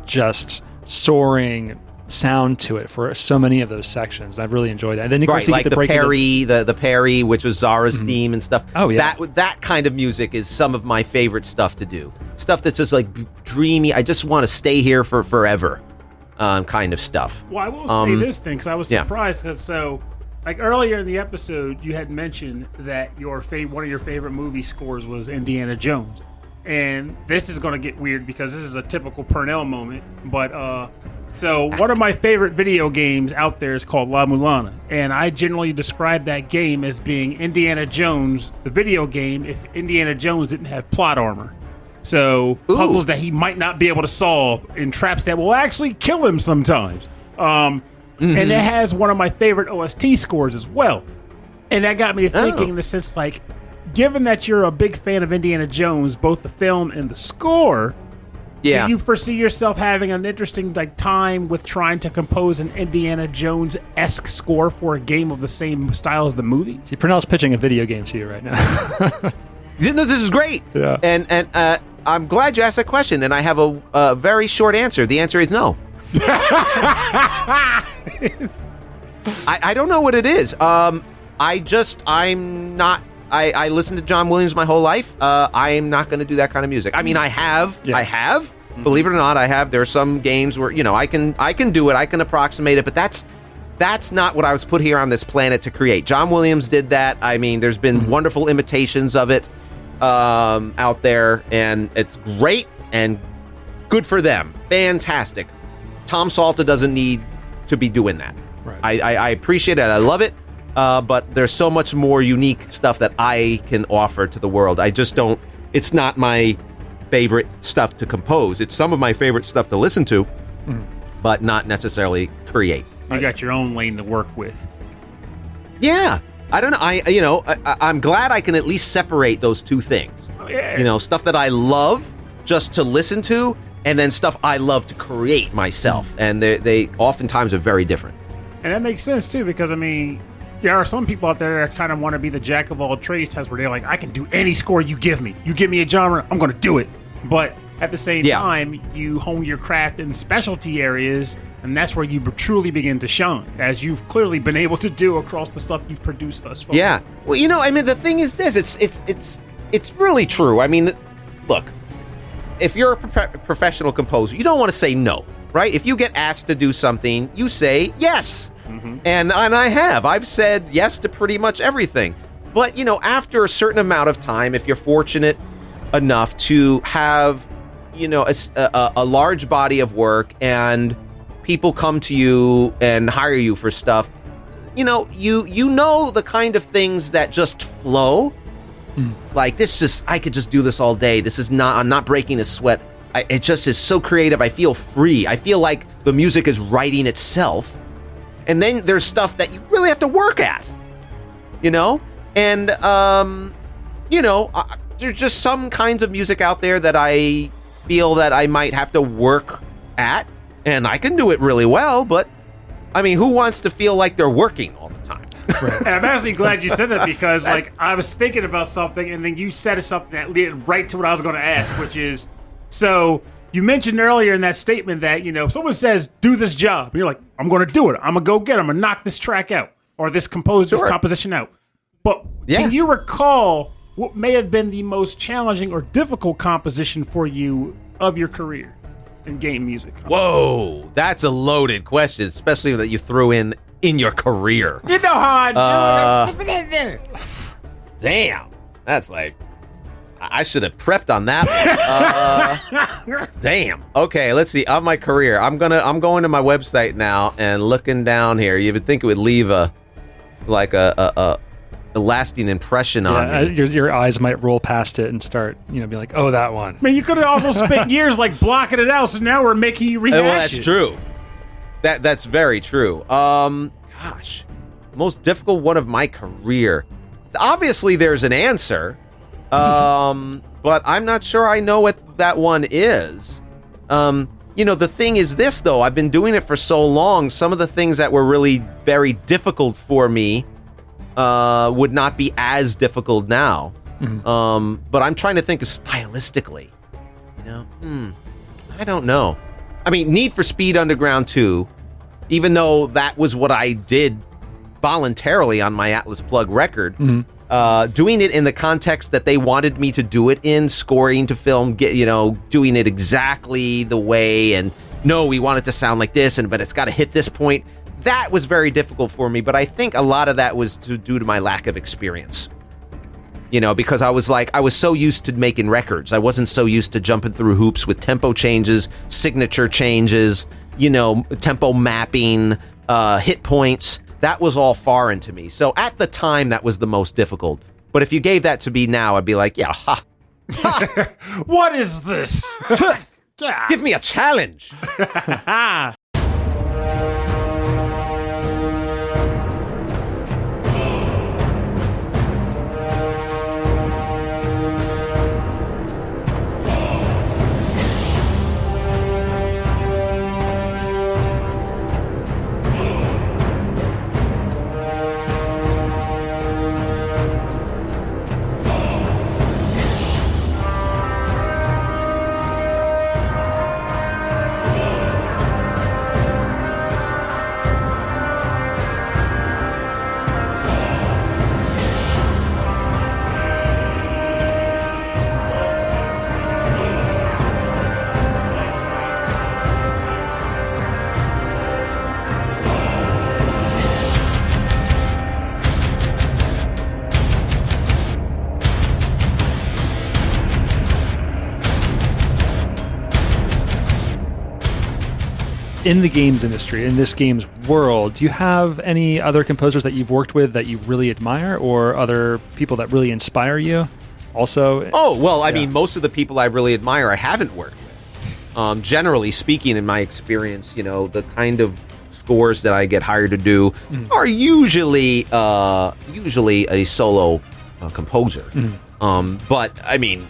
S2: just soaring sound to it for so many of those sections. I've really enjoyed that. And then you
S3: right,
S2: get
S3: like
S2: the
S3: Perry, the Perry, which was Zara's theme and stuff.
S2: Oh yeah,
S3: that kind of music is some of my favorite stuff to do. Stuff that's just like dreamy. I just want to stay here for forever, kind of stuff.
S1: Well, I will say this thing because I was surprised because earlier in the episode you had mentioned that one of your favorite movie scores was Indiana Jones, and this is going to get weird because this is a typical Purnell moment, but. So one of my favorite video games out there is called La Mulana, and I generally describe that game as being Indiana Jones, the video game, if Indiana Jones didn't have plot armor. So puzzles that he might not be able to solve and traps that will actually kill him sometimes. And it has one of my favorite OST scores as well. And that got me to thinking in the sense given that you're a big fan of Indiana Jones, both the film and the score... Yeah. Do you foresee yourself having an interesting time with trying to compose an Indiana Jones-esque score for a game of the same style as the movie?
S2: See, Purnell's pitching a video game to you right now.
S3: No, this is great.
S2: Yeah.
S3: And I'm glad you asked that question, and I have a very short answer. The answer is no. I don't know what it is. I'm not... I listened to John Williams my whole life. I am not going to do that kind of music. I mean, I have. Yeah. I have. Believe it or not, I have. There's some games where I can do it. I can approximate it, but that's not what I was put here on this planet to create. John Williams did that. I mean, there's been wonderful imitations of it out there, and it's great and good for them. Fantastic. Tom Salta doesn't need to be doing that. Right. I appreciate it. I love it. But there's so much more unique stuff that I can offer to the world. I just don't... It's not my favorite stuff to compose. It's some of my favorite stuff to listen to, but not necessarily create.
S1: You got your own lane to work with.
S3: Yeah. I don't know. I'm glad I can at least separate those two things.
S1: Oh, yeah.
S3: Stuff that I love just to listen to, and then stuff I love to create myself. And they oftentimes are very different.
S1: And that makes sense, too, because, there are some people out there that kind of want to be the jack of all trades types where they're like, I can do any score you give me. You give me a genre, I'm going to do it. But at the same time, you hone your craft in specialty areas, and that's where you truly begin to shine, as you've clearly been able to do across the stuff you've produced thus far.
S3: Yeah. Well, the thing is this. It's really true. Look, if you're a professional composer, you don't want to say no, right? If you get asked to do something, you say yes. And I've said yes to pretty much everything. But, after a certain amount of time, if you're fortunate enough to have, a large body of work and people come to you and hire you for stuff, you know the kind of things that just flow. Like this I could just do this all day. I'm not breaking a sweat. It just is so creative. I feel free. I feel like the music is writing itself. And then there's stuff that you really have to work at, you know? And, there's just some kinds of music out there that I feel that I might have to work at, and I can do it really well, but, I mean, who wants to feel like they're working all the time?
S1: Right. And I'm actually glad you said that because, like, I was thinking about something, and then you said something that led right to what I was going to ask, which is, so you mentioned earlier in that statement that, if someone says, do this job, and you're like, I'm going to do it. I'm going to go get it. I'm going to knock this track out or this composition out. But can you recall what may have been the most challenging or difficult composition for you of your career in game music?
S3: Whoa, that's a loaded question, especially that you threw in your career.
S1: You know how I do it.
S3: Damn, that's like, I should have prepped on that one. Damn. Okay, let's see. Of my career, I'm going to my website now and looking down here. You would think it would leave a lasting impression on me.
S2: Your eyes might roll past it and start, be like, oh, that one.
S1: I mean, you could have also spent years like blocking it out, so now we're making you rehash
S3: well, that's
S1: it.
S3: true. That's very true. Gosh, most difficult one of my career. Obviously, there's an answer, but I'm not sure I know what that one is. The thing is this, though. I've been doing it for so long. Some of the things that were really very difficult for me would not be as difficult now. Mm-hmm. But I'm trying to think of stylistically. I don't know. I mean, Need for Speed Underground 2, even though that was what I did voluntarily on my Atlas Plug record, doing it in the context that they wanted me to do it in, scoring to film, doing it exactly the way, and no, we want it to sound like this, but it's got to hit this point. That was very difficult for me, but I think a lot of that was due to my lack of experience. Because I was so used to making records. I wasn't so used to jumping through hoops with tempo changes, signature changes, tempo mapping, hit points. That was all foreign to me. So at the time, that was the most difficult. But if you gave that to me now, I'd be like, yeah, ha.
S1: What is this?
S3: Give me a challenge.
S2: In the games industry, in this games world, do you have any other composers that you've worked with that you really admire, or other people that really inspire you? Also,
S3: I mean, most of the people I really admire I haven't worked with. Generally speaking, in my experience, the kind of scores that I get hired to do are usually a solo composer. But I mean,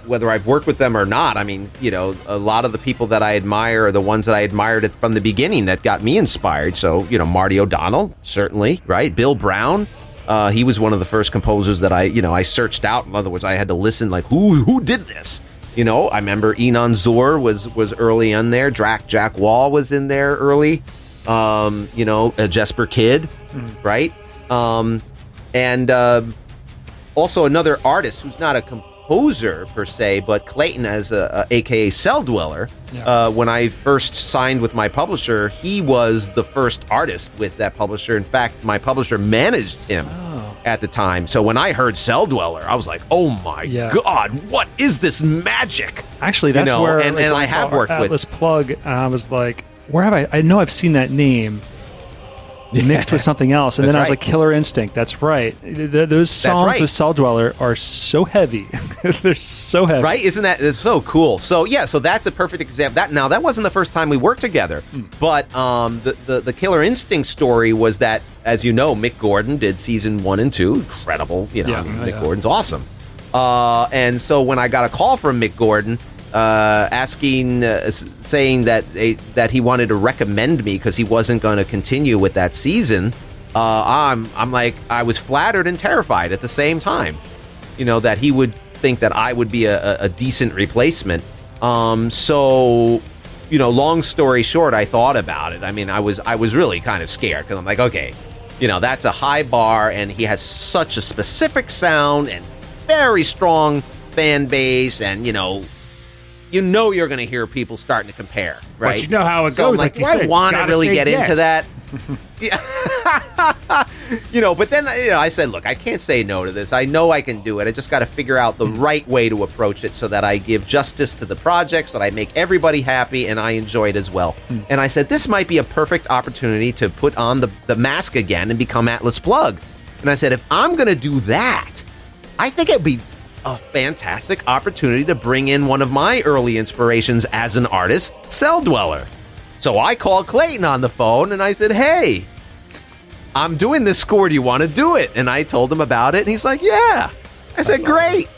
S3: whether I've worked with them or not, I mean, a lot of the people that I admire are the ones that I admired from the beginning that got me inspired. So, Marty O'Donnell, certainly, right? Bill Brown, he was one of the first composers that I searched out. In other words, I had to listen, like, who did this? I remember Enon Zur was early in there. Jack Wall was in there early. Jesper Kidd, right? And also another artist who's not a composer per se, but Clayton as a aka Cell Dweller. When I first signed with my publisher, he was the first artist with that publisher. In fact, my publisher managed him at the time. So when I heard Cell Dweller, I was like, "Oh my god, what is this magic?"
S2: Actually, that's where
S3: and I have worked with
S2: Atlas Plug. And I was like, "Where have I know I've seen that name." mixed with something else. And
S3: That's
S2: then I was
S3: right.
S2: like, Killer Instinct. That's right. Those songs
S3: right.
S2: with Cell Dweller are so heavy. They're so heavy.
S3: Right? Isn't that it's so cool? So yeah, so that's a perfect example. That wasn't the first time we worked together, but the Killer Instinct story was that, as you know, Mick Gordon did season 1 and 2. Incredible, Mick Gordon's awesome. And so when I got a call from Mick Gordon, saying that he wanted to recommend me because he wasn't going to continue with that season, I'm like, I was flattered and terrified at the same time, that he would think that I would be a decent replacement. So, long story short, I thought about it. I mean, I was really kind of scared because I'm like, okay, that's a high bar, and he has such a specific sound and very strong fan base, and you're going to hear people starting to compare, right?
S1: But you know how it
S3: So
S1: goes.
S3: I'm like,
S1: you
S3: do I
S1: said,
S3: want to
S1: gotta
S3: really
S1: say
S3: get
S1: yes.
S3: into that? Yeah. But then I said, look, I can't say no to this. I know I can do it. I just got to figure out the right way to approach it so that I give justice to the project, so that I make everybody happy and I enjoy it as well. And I said, this might be a perfect opportunity to put on the mask again and become Atlas Plug. And I said, if I'm going to do that, I think it'd be a fantastic opportunity to bring in one of my early inspirations as an artist, Cell Dweller. So I called Clayton on the phone and I said, hey, I'm doing this score. Do you want to do it? And I told him about it, and he's like, yeah. I said, great.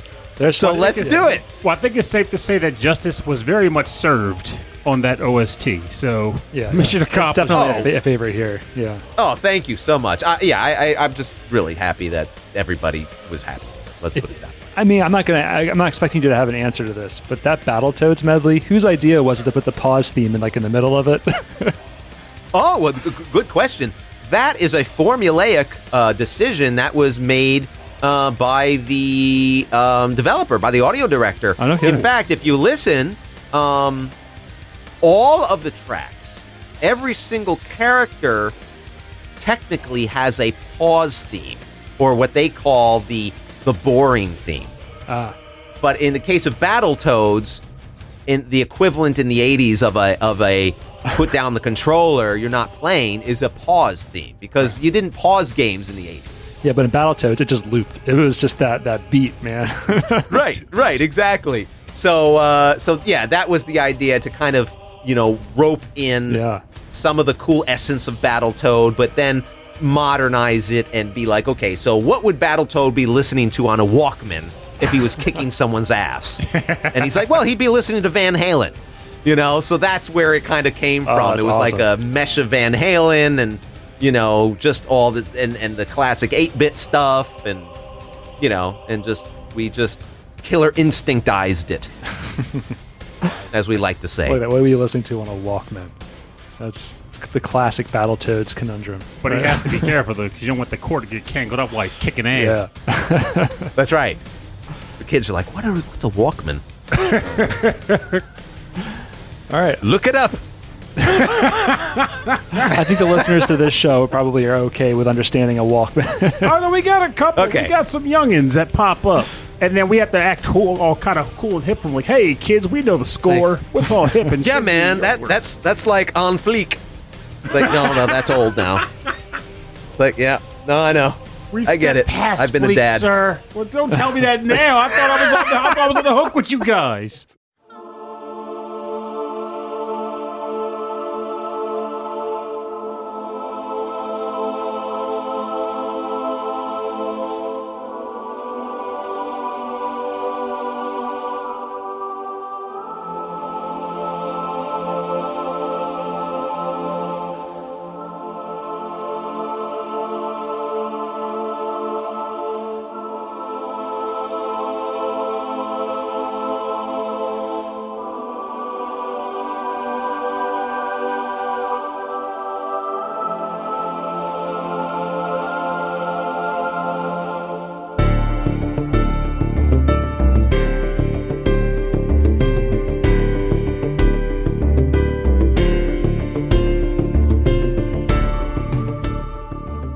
S3: So let's do it.
S1: Well, I think it's safe to say that justice was very much served on that OST. So mission accomplished.
S2: It's definitely a favorite here. Yeah.
S3: Oh, thank you so much. I'm just really happy that everybody was happy. Let's put it that way.
S2: I mean, I'm not expecting you to have an answer to this, but that Battletoads medley, whose idea was it to put the pause theme in the middle of it?
S3: Oh, well, good question. That is a formulaic decision that was made by the developer, by the audio director.
S2: Oh, no kidding.
S3: In fact, if you listen, all of the tracks, every single character technically has a pause theme, or what they call the boring theme. But in the case of Battletoads, in the equivalent in the 80s of a put down the controller, you're not playing, is a pause theme, because you didn't pause games in the 80s.
S2: Yeah, but in Battletoads, it just looped. It was just that beat, man.
S3: Right, exactly. So yeah, that was the idea, to kind of, rope in some of the cool essence of Battletoad, but then modernize it and be like, okay, so what would Battletoad be listening to on a Walkman if he was kicking someone's ass? And he's like, well, he'd be listening to Van Halen, so that's where it kind of came from. It was awesome. Like a mesh of Van Halen and, just all the, and the classic 8-bit stuff, and, we just Killer Instinctized it, as we like to say.
S2: What were you listening to on a Walkman? That's the classic Battletoads conundrum.
S1: But he has to be careful, though, because you don't want the cord to get tangled up while he's kicking ass.
S2: Yeah.
S3: That's right. The kids are like, what's a Walkman?
S2: All right.
S3: Look it up.
S2: I think the listeners to this show probably are okay with understanding a Walkman.
S1: Oh, no, we got a couple.
S3: Okay.
S1: We got some youngins that pop up. And then we have to act cool, all kind of cool and hip from like, hey, kids, we know the score. What's all hip and
S3: Yeah,
S1: shit?
S3: man, that's like on fleek. Like, no, that's old now. It's like, yeah, no, I know. I get it. I've been a dad.
S1: Sir. Well, don't tell me that now. I thought I was on the hook with you guys.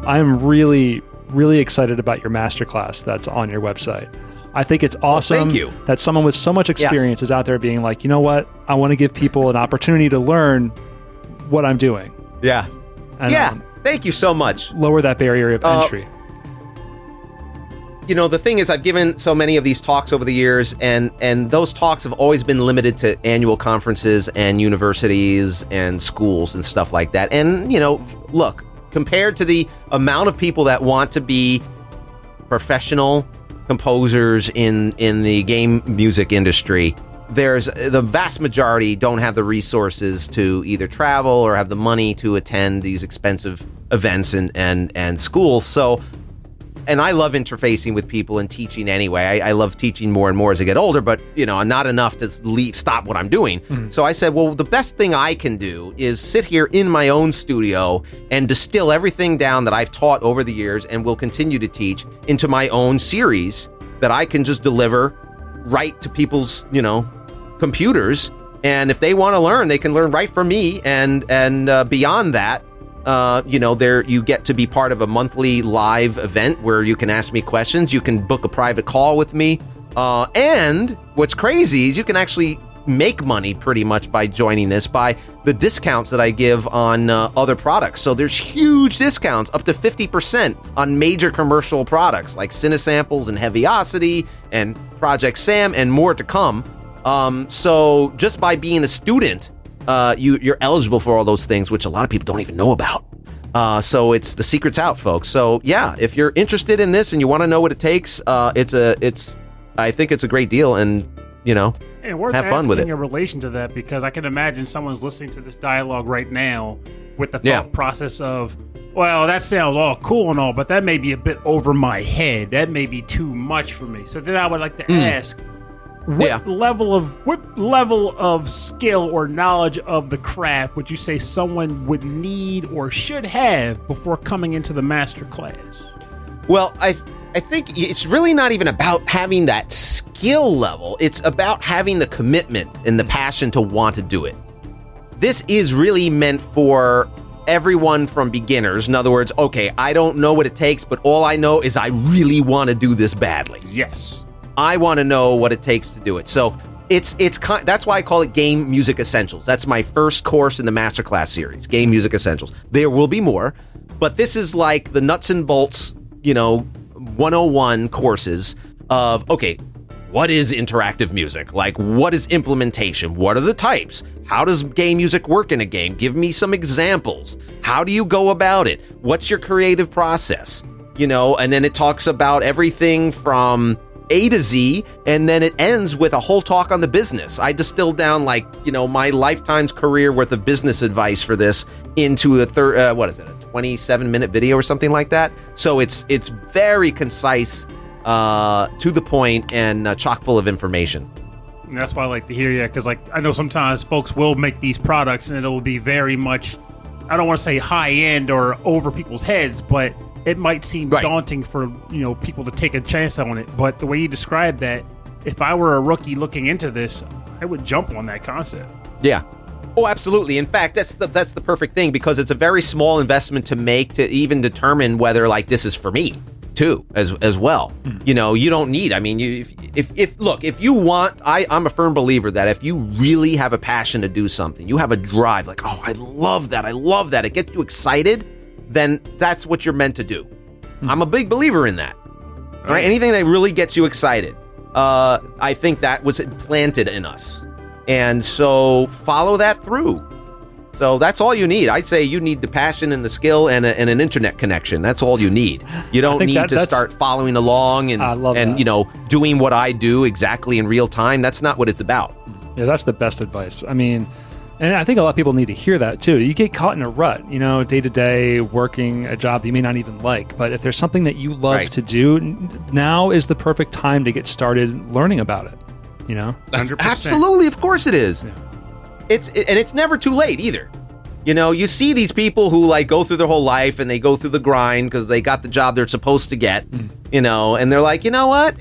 S2: I'm really, really excited about your masterclass that's on your website. I think it's awesome
S3: thank you.
S2: that someone with so much experience is out there being like, you know what? I want to give people an opportunity to learn what I'm doing.
S3: Yeah.
S2: And,
S3: Yeah. Thank you so much.
S2: Lower that barrier of entry.
S3: You know, the thing is, I've given so many of these talks over the years, and those talks have always been limited to annual conferences and universities and schools and stuff like that. And, you know, look, compared to the amount of people that want to be professional composers in the game music industry, there's the vast majority don't have the resources to either travel or have the money to attend these expensive events and schools. So, and I love interfacing with people and teaching anyway. I love teaching more and more as I get older, but, you know, not enough to stop what I'm doing. Mm-hmm. So I said, well, the best thing I can do is sit here in my own studio and distill everything down that I've taught over the years and will continue to teach into my own series that I can just deliver right to people's, you know, computers. And if they want to learn, they can learn right from me. And beyond that, you know, you get to be part of a monthly live event where you can ask me questions. You can book a private call with me. And what's crazy is you can actually make money pretty much by joining this by the discounts that I give on other products. So there's huge discounts, up to 50% on major commercial products like Cinesamples and Heaviosity and Project Sam and more to come. So just by being a student, you're eligible for all those things, which a lot of people don't even know about. So it's the secret's out, folks. So yeah, if you're interested in this and you want to know what it takes, I think it's a great deal, and you know,
S1: and worth
S3: have fun with it.
S1: In relation to that, because I can imagine someone's listening to this dialogue right now with the thought process of, well, that sounds all cool and all, but that may be a bit over my head. That may be too much for me. So then I would like to ask, what level of skill or knowledge of the craft would you say someone would need or should have before coming into the master class?
S3: Well, I think it's really not even about having that skill level. It's about having the commitment and the passion to want to do it. This is really meant for everyone from beginners. In other words, okay, I don't know what it takes, but all I know is I really want to do this badly.
S1: Yes.
S3: I want to know what it takes to do it. So that's why I call it Game Music Essentials. That's my first course in the Masterclass series, Game Music Essentials. There will be more, but this is like the nuts and bolts, you know, 101 courses of, okay, what is interactive music? Like, what is implementation? What are the types? How does game music work in a game? Give me some examples. How do you go about it? What's your creative process? You know, and then it talks about everything from A to Z, and then it ends with a whole talk on the business. I distilled down, like, you know, my lifetime's career worth of business advice for this into a 27-minute video or something like that. So it's very concise, to the point, and chock full of information.
S1: And that's why I like to hear you, because like I know sometimes folks will make these products and it'll be very much, I don't want to say high end or over people's heads, but it might seem daunting for, you know, people to take a chance on it. But the way you described that, if I were a rookie looking into this, I would jump on that concept.
S3: Yeah. Oh, absolutely. In fact, that's the perfect thing, because it's a very small investment to make to even determine whether, like, this is for me too, as well. You know, you don't need, I mean, if you want, I'm a firm believer that if you really have a passion to do something, you have a drive, like, oh, I love that, it gets you excited, then that's what you're meant to do. I'm a big believer in that. Right? Anything that really gets you excited, I think that was implanted in us. And so follow that through. So that's all you need. I'd say you need the passion and the skill and an internet connection. That's all you need. You don't need to start following along and you know, doing what I do exactly in real time. That's not what it's about.
S2: Yeah, that's the best advice. I mean, and I think a lot of people need to hear that too. You get caught in a rut, you know, day to day, working a job that you may not even like. But if there's something that you love to do, now is the perfect time to get started learning about it. You know,
S3: 100%. Absolutely, of course it is. Yeah. It's never too late either. You know, you see these people who like go through their whole life and they go through the grind because they got the job they're supposed to get. You know, and they're like, you know what,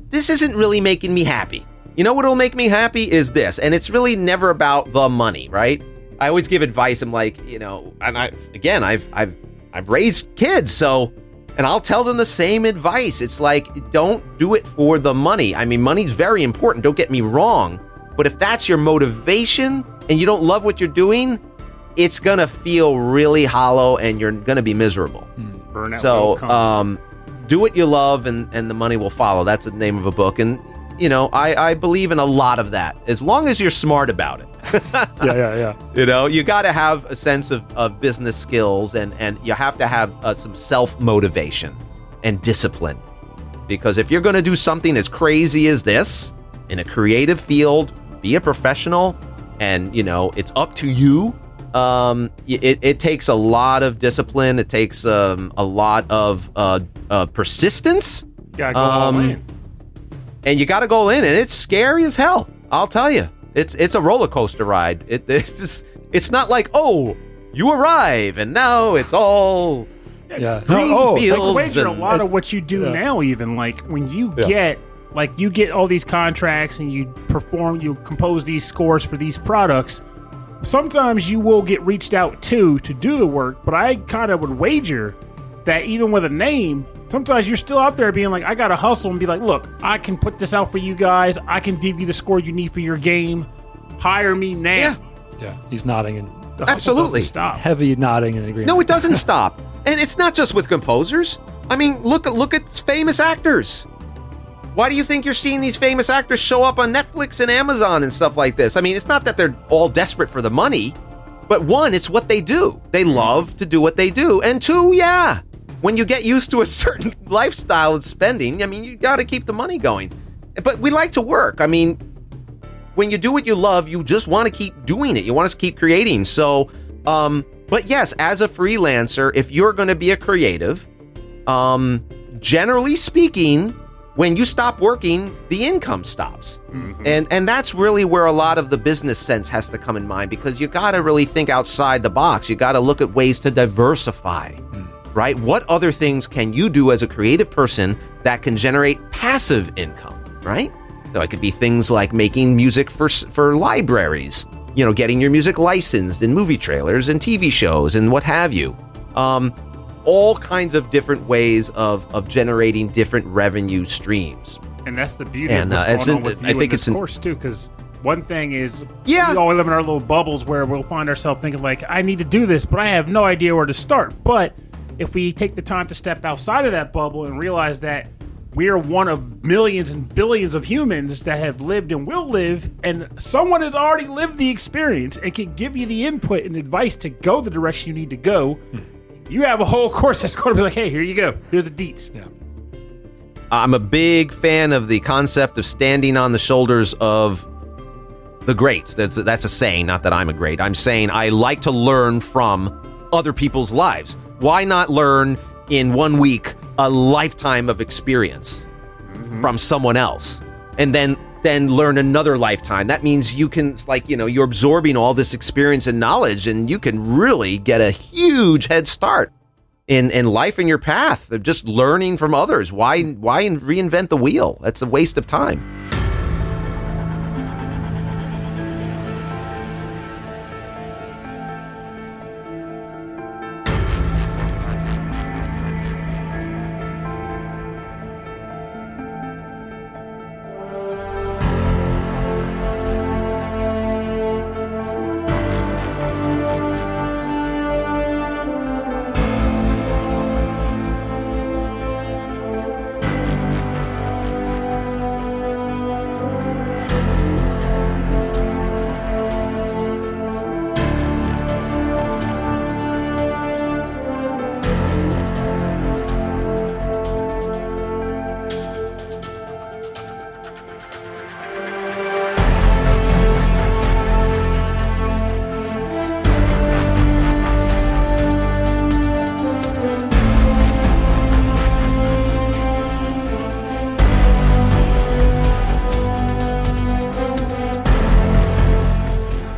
S3: this isn't really making me happy. You know what'll make me happy is this. And it's really never about the money, right? I always give advice. I'm like, you know, and I've raised kids, so, and I'll tell them the same advice. It's like, don't do it for the money. I mean, money's very important, don't get me wrong. But if that's your motivation and you don't love what you're doing, it's going to feel really hollow and you're going to be miserable.
S1: Burnout
S3: So,
S1: will come.
S3: do what you love and the money will follow. That's the name of a book. And, you know, I believe in a lot of that, as long as you're smart about it.
S2: Yeah.
S3: You know, you got to have a sense of business skills and you have to have some self-motivation and discipline. Because if you're going to do something as crazy as this in a creative field, be a professional, and, you know, it's up to you. It takes a lot of discipline. It takes a lot of persistence.
S1: Gotta go all in.
S3: And you got to go in, and it's scary as hell. I'll tell you, it's a roller coaster ride. It's not like, oh, you arrive and now it's all green fields.
S1: It's a lot of what you do now. Even like when you get all these contracts and you perform, you compose these scores for these products. Sometimes you will get reached out to do the work, but I kind of would wager that even with a name, sometimes you're still out there being like, I got to hustle and be like, look, I can put this out for you guys. I can give you the score you need for your game. Hire me now.
S2: Yeah. He's nodding and
S3: Absolutely.
S1: Stop.
S2: heavy nodding in agreement.
S3: No, it doesn't stop. And it's not just with composers. I mean, look at famous actors. Why do you think you're seeing these famous actors show up on Netflix and Amazon and stuff like this? I mean, it's not that they're all desperate for the money, but one, it's what they do. They love to do what they do. And two, when you get used to a certain lifestyle and spending, I mean, you got to keep the money going. But we like to work. I mean, when you do what you love, you just want to keep doing it. You want to keep creating. So, but yes, as a freelancer, if you're going to be a creative, generally speaking, when you stop working, the income stops. Mm-hmm. And that's really where a lot of the business sense has to come in mind, because you got to really think outside the box. You got to look at ways to diversify, right? What other things can you do as a creative person that can generate passive income, right? So it could be things like making music for libraries, you know, getting your music licensed in movie trailers and TV shows and what have you. All kinds of different ways of generating different revenue streams.
S1: And that's the beauty of what's going on with you in this course, too, because one thing is we all live in our little bubbles where we'll find ourselves thinking, like, I need to do this, but I have no idea where to start. But if we take the time to step outside of that bubble and realize that we are one of millions and billions of humans that have lived and will live, and someone has already lived the experience and can give you the input and advice to go the direction you need to go, you have a whole course that's going to be like, hey, here you go. Here's the deets.
S2: Yeah.
S3: I'm a big fan of the concept of standing on the shoulders of the greats. That's a saying, not that I'm a great. I'm saying I like to learn from other people's lives. Why not learn in 1 week a lifetime of experience from someone else, and then learn another lifetime? That means you can, like, you know, you're absorbing all this experience and knowledge, and you can really get a huge head start in life and your path of just learning from others. Why reinvent the wheel? That's a waste of time.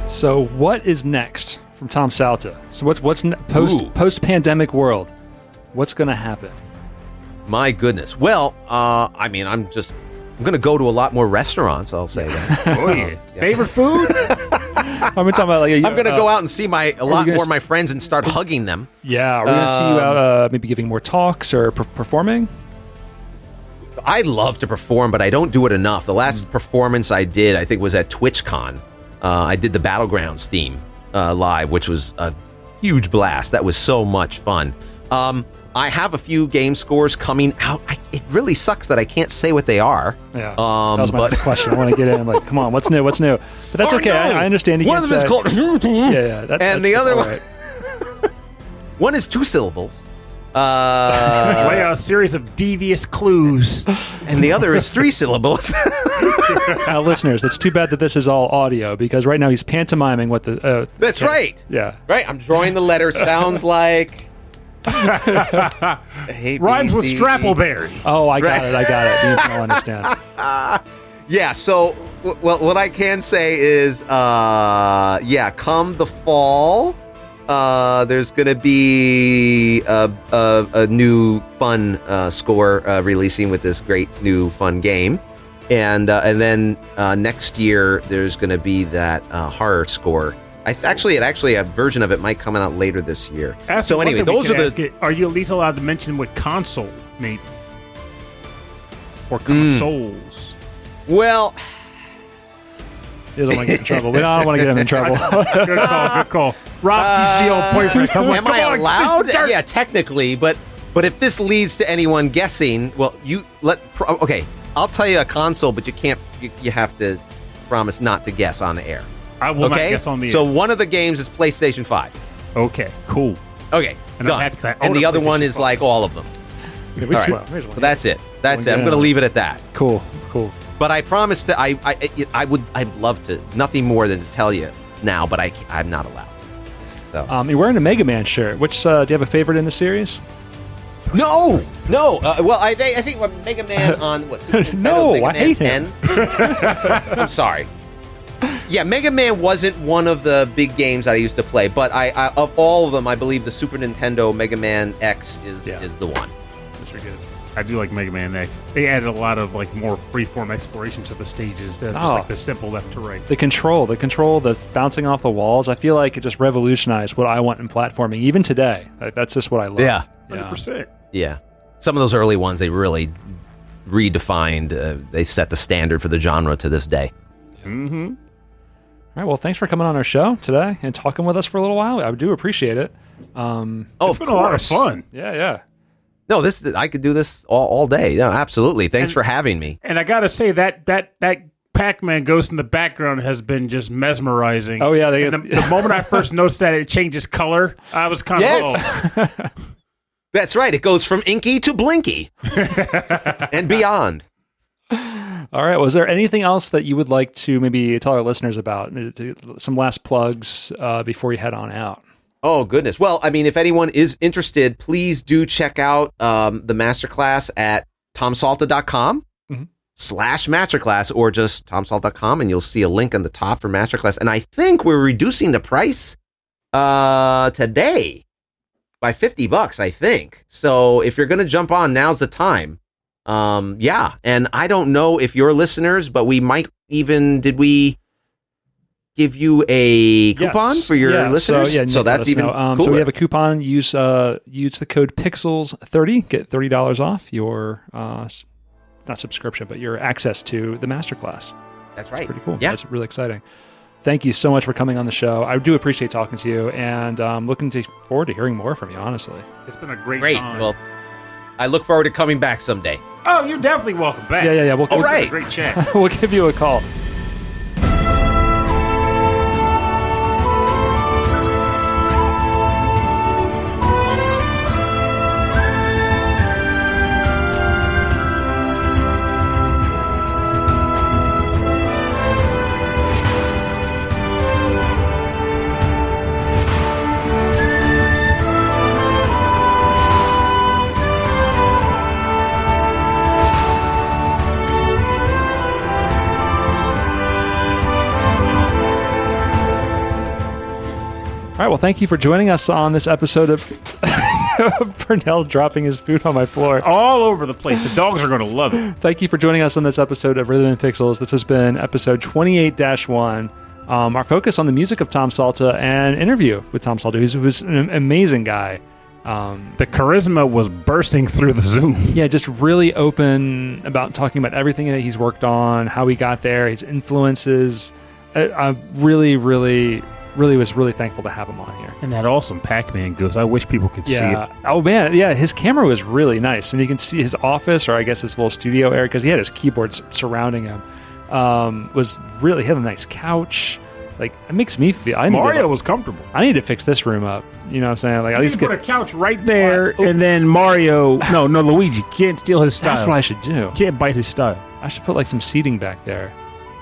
S2: So what is next from Tom Salta? So what's post pandemic world? What's going to happen?
S3: My goodness. Well, I mean, I'm going to go to a lot more restaurants. I'll say that.
S1: Oh yeah. Favorite food?
S2: I'm talking about like
S3: I'm going to go out and see a lot more of my friends and start hugging them.
S2: Yeah, are we going to see you out maybe giving more talks or performing?
S3: I love to perform, but I don't do it enough. The last performance I did, I think, was at TwitchCon. I did the Battlegrounds theme, live, which was a huge blast. That was so much fun. I have a few game scores coming out. It really sucks that I can't say what they are.
S2: Yeah, that was my next question. I want to get in. Like, come on, what's new? What's new? But that's okay. No. I understand. You
S3: one of them is called.
S2: And
S3: the other one.
S2: Right.
S3: One is 2 syllables.
S1: Lay out a series of devious clues.
S3: And the other is 3 syllables.
S2: Now, listeners, it's too bad that this is all audio because right now he's pantomiming what the.
S3: That's right.
S2: Yeah.
S3: Right. I'm drawing the letter. Sounds like.
S1: Rhymes with Strappleberry.
S2: Oh, I got it. You don't understand.
S3: Yeah. So, well, what I can say is, come the fall. There's going to be a new fun score releasing with this great new fun game. And then next year, there's going to be that horror score. Actually, a version of it might come out later this year. So anyway, those are the...
S1: Are you at least allowed to mention what console, maybe? Or consoles?
S3: Well...
S2: He doesn't want to get in trouble. We don't want to get him in trouble.
S1: Good call. Rob, he's the old boyfriend.
S3: Am I allowed? Yeah, technically, but if this leads to anyone guessing, well, okay, I'll tell you a console, but you can't. You have to promise not to guess on the air.
S1: I will not guess on the air.
S3: So one of the games is PlayStation 5.
S1: Okay, cool.
S3: Okay, done. And the other one is like all of them.
S2: Okay,
S3: all right. So that's it. I'm going to leave it at that.
S2: Cool.
S3: But I promise to. I'd love to. Nothing more than to tell you now, but I'm not allowed. So.
S2: You're wearing a Mega Man shirt. Which do you have a favorite in the series?
S3: No. Well, I think Mega Man on what Super Nintendo?
S2: No,
S3: Mega
S2: I
S3: Man
S2: hate
S3: 10? Him. I'm sorry. Yeah, Mega Man wasn't one of the big games that I used to play, but I of all of them, I believe the Super Nintendo Mega Man X is the one.
S2: That's pretty good.
S1: I do like Mega Man X. They added a lot of like more freeform exploration to the stages instead of just like the simple left to right.
S2: The control, the bouncing off the walls. I feel like it just revolutionized what I want in platforming, even today. That's just what I love.
S3: Yeah,
S1: 100%.
S3: Yeah, some of those early ones they really redefined. They set the standard for the genre to this day.
S1: Mm-hmm.
S2: All right. Well, thanks for coming on our show today and talking with us for a little while. I do appreciate it.
S1: It's been a lot of fun.
S2: Yeah.
S3: No, I could do this all day. No, absolutely. Thanks for having me.
S1: And I gotta say that Pac-Man ghost in the background has been just mesmerizing.
S2: Oh yeah,
S1: the moment I first noticed that it changes color, I was kind of
S3: That's right. It goes from inky to blinky and beyond.
S2: All right. Was there anything else that you would like to maybe tell our listeners about? Some last plugs before you head on out.
S3: Oh, goodness. Well, I mean, if anyone is interested, please do check out the masterclass at tomsalta.com /masterclass or just tomsalta.com, and you'll see a link on the top for masterclass. And I think we're reducing the price today by $50, I think. So if you're going to jump on, now's the time. Yeah. And I don't know if you're listeners, but we might even, did we give you a coupon for your listeners? So that's even cooler.
S2: So we have a coupon. Use the code Pixels30, get $30 off your not subscription, but your access to the masterclass.
S3: That's right.
S2: It's pretty cool.
S3: Yeah.
S2: That's really exciting. Thank you so much for coming on the show. I do appreciate talking to you, and looking forward to hearing more from you, honestly.
S1: It's been a great time.
S3: Well, I look forward to coming back someday.
S1: Oh, you're definitely welcome back.
S2: Yeah.
S1: All right. Great chat.
S2: We'll give you a call. All right, well, thank you for joining us on this episode of Purnell dropping his food on my floor.
S1: All over the place. The dogs are going to love it.
S2: Thank you for joining us on this episode of Rhythm and Pixels. This has been episode 28-1. Our focus on the music of Tom Salta and interview with Tom Salta, who's an amazing guy.
S1: The charisma was bursting through the Zoom.
S2: Yeah, just really open about talking about everything that he's worked on, how he got there, his influences. I really, really really was really thankful to have him on here.
S1: And that awesome Pac-Man goose. I wish people could see it.
S2: Oh man, yeah. His camera was really nice, and you can see his office, or I guess his little studio area, because he had his keyboards surrounding him. Was really had a nice couch. Like, it makes me feel.
S1: Mario was comfortable.
S2: I need to fix this room up. You know what I'm saying? Like, at least
S1: put a couch right there, and then Mario. No, Luigi can't steal his style.
S2: That's what I should do.
S1: Can't bite his style.
S2: I should put like some seating back there.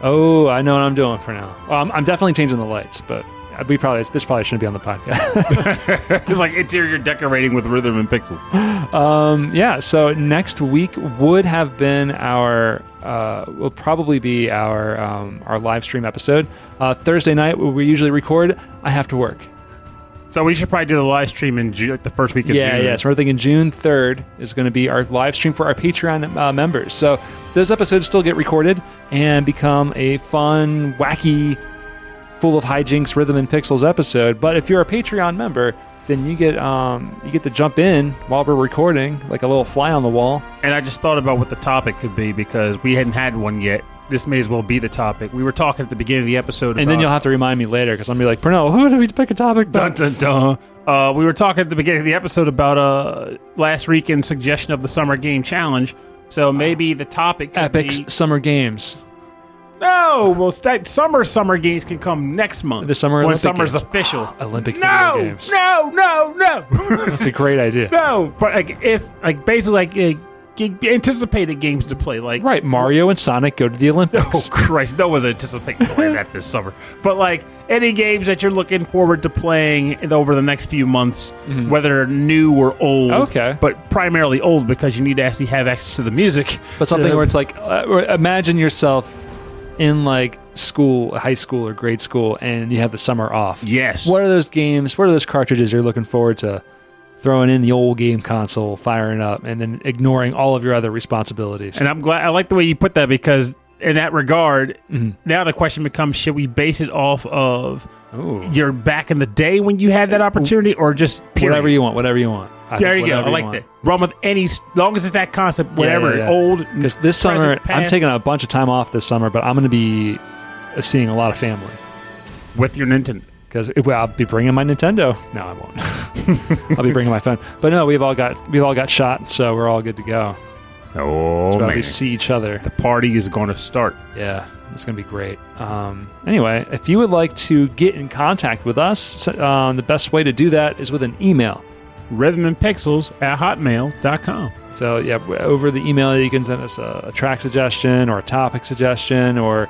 S2: Oh, I know what I'm doing for now. Well, I'm definitely changing the lights, but this probably shouldn't be on the podcast.
S1: It's like interior decorating with Rhythm and Pixels.
S2: Yeah. So next week would have been will probably be our live stream episode. Thursday night, where we usually record, I have to work.
S1: So we should probably do the live stream in June, the first week of June.
S2: Yeah. So we're thinking June 3rd is going to be our live stream for our Patreon members. So those episodes still get recorded and become a fun, wacky, full of hijinks, Rhythm and Pixels episode. But if you're a Patreon member, then you get to jump in while we're recording, like a little fly on the wall.
S1: And I just thought about what the topic could be, because we hadn't had one yet. This may as well be the topic. We were talking at the beginning of the episode
S2: and then you'll have to remind me later, because I'm going to be like, Pernell, who did we pick a topic?
S1: Dun, dun, dun. We were talking at the beginning of the episode about last weekend's suggestion of the Summer Game Challenge. So maybe the topic could
S2: Epic's
S1: be...
S2: Summer Games.
S1: No, well, summer games can come next month.
S2: The summer
S1: when
S2: Olympic
S1: summer's
S2: games.
S1: official.
S2: Olympic video games.
S1: No.
S2: That's a great idea.
S1: No, but basically anticipated games to play, like
S2: right. Mario and Sonic go to the Olympics.
S1: Oh Christ, no one's anticipating playing that this summer. But like any games that you're looking forward to playing over the next few months, whether new or old.
S2: Okay.
S1: But primarily old, because you need to actually have access to the music.
S2: But something where it's like, imagine yourself in like school, high school or grade school, and you have the summer off.
S1: Yes.
S2: What are those games? What are those cartridges you're looking forward to throwing in the old game console, firing up, and then ignoring all of your other responsibilities?
S1: And I'm glad. I like the way you put that, because in that regard, now the question becomes: should we base it off of your back in the day when you had that opportunity, or just period?
S2: Whatever you want.
S1: There you go. I like that. Run with any, long as it's that concept, whatever.
S2: Yeah.
S1: Old.
S2: Because this summer,
S1: present,
S2: I'm
S1: past.
S2: taking a bunch of time off this summer, but I'm going to be seeing a lot of family
S1: With your Nintendo.
S2: Because I'll be bringing my Nintendo. No, I won't. I'll be bringing my phone. But no, we've all got shot, so we're all good to go.
S1: Oh,
S2: so
S1: man.
S2: we see each other.
S1: The party is going to start.
S2: Yeah, it's going to be great. Anyway, if you would like to get in contact with us, the best way to do that is with an email.
S1: rhythmandpixels@hotmail.com.
S2: So yeah, over the email you can send us a track suggestion or a topic suggestion, or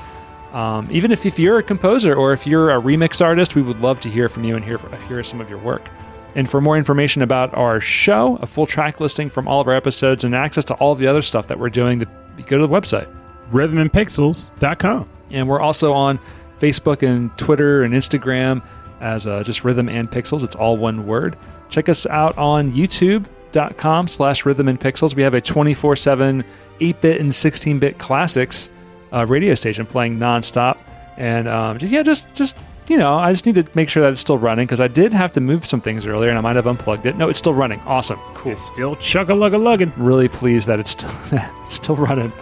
S2: even if you're a composer or if you're a remix artist, we would love to hear from you and hear some of your work. And for more information about our show, a full track listing from all of our episodes, and access to all of the other stuff that we're doing, go to the website.
S1: rhythmandpixels.com.
S2: And we're also on Facebook and Twitter and Instagram as just Rhythm and Pixels. It's all one word. Check us out on youtube.com/rhythmandpixels. We have a 24/7 8-bit and 16-bit classics radio station playing nonstop. And just I just need to make sure that it's still running, because I did have to move some things earlier and I might have unplugged it. No, it's still running. Awesome. Cool.
S1: It's still chugga-lugga-lugging.
S2: Really pleased that it's still running.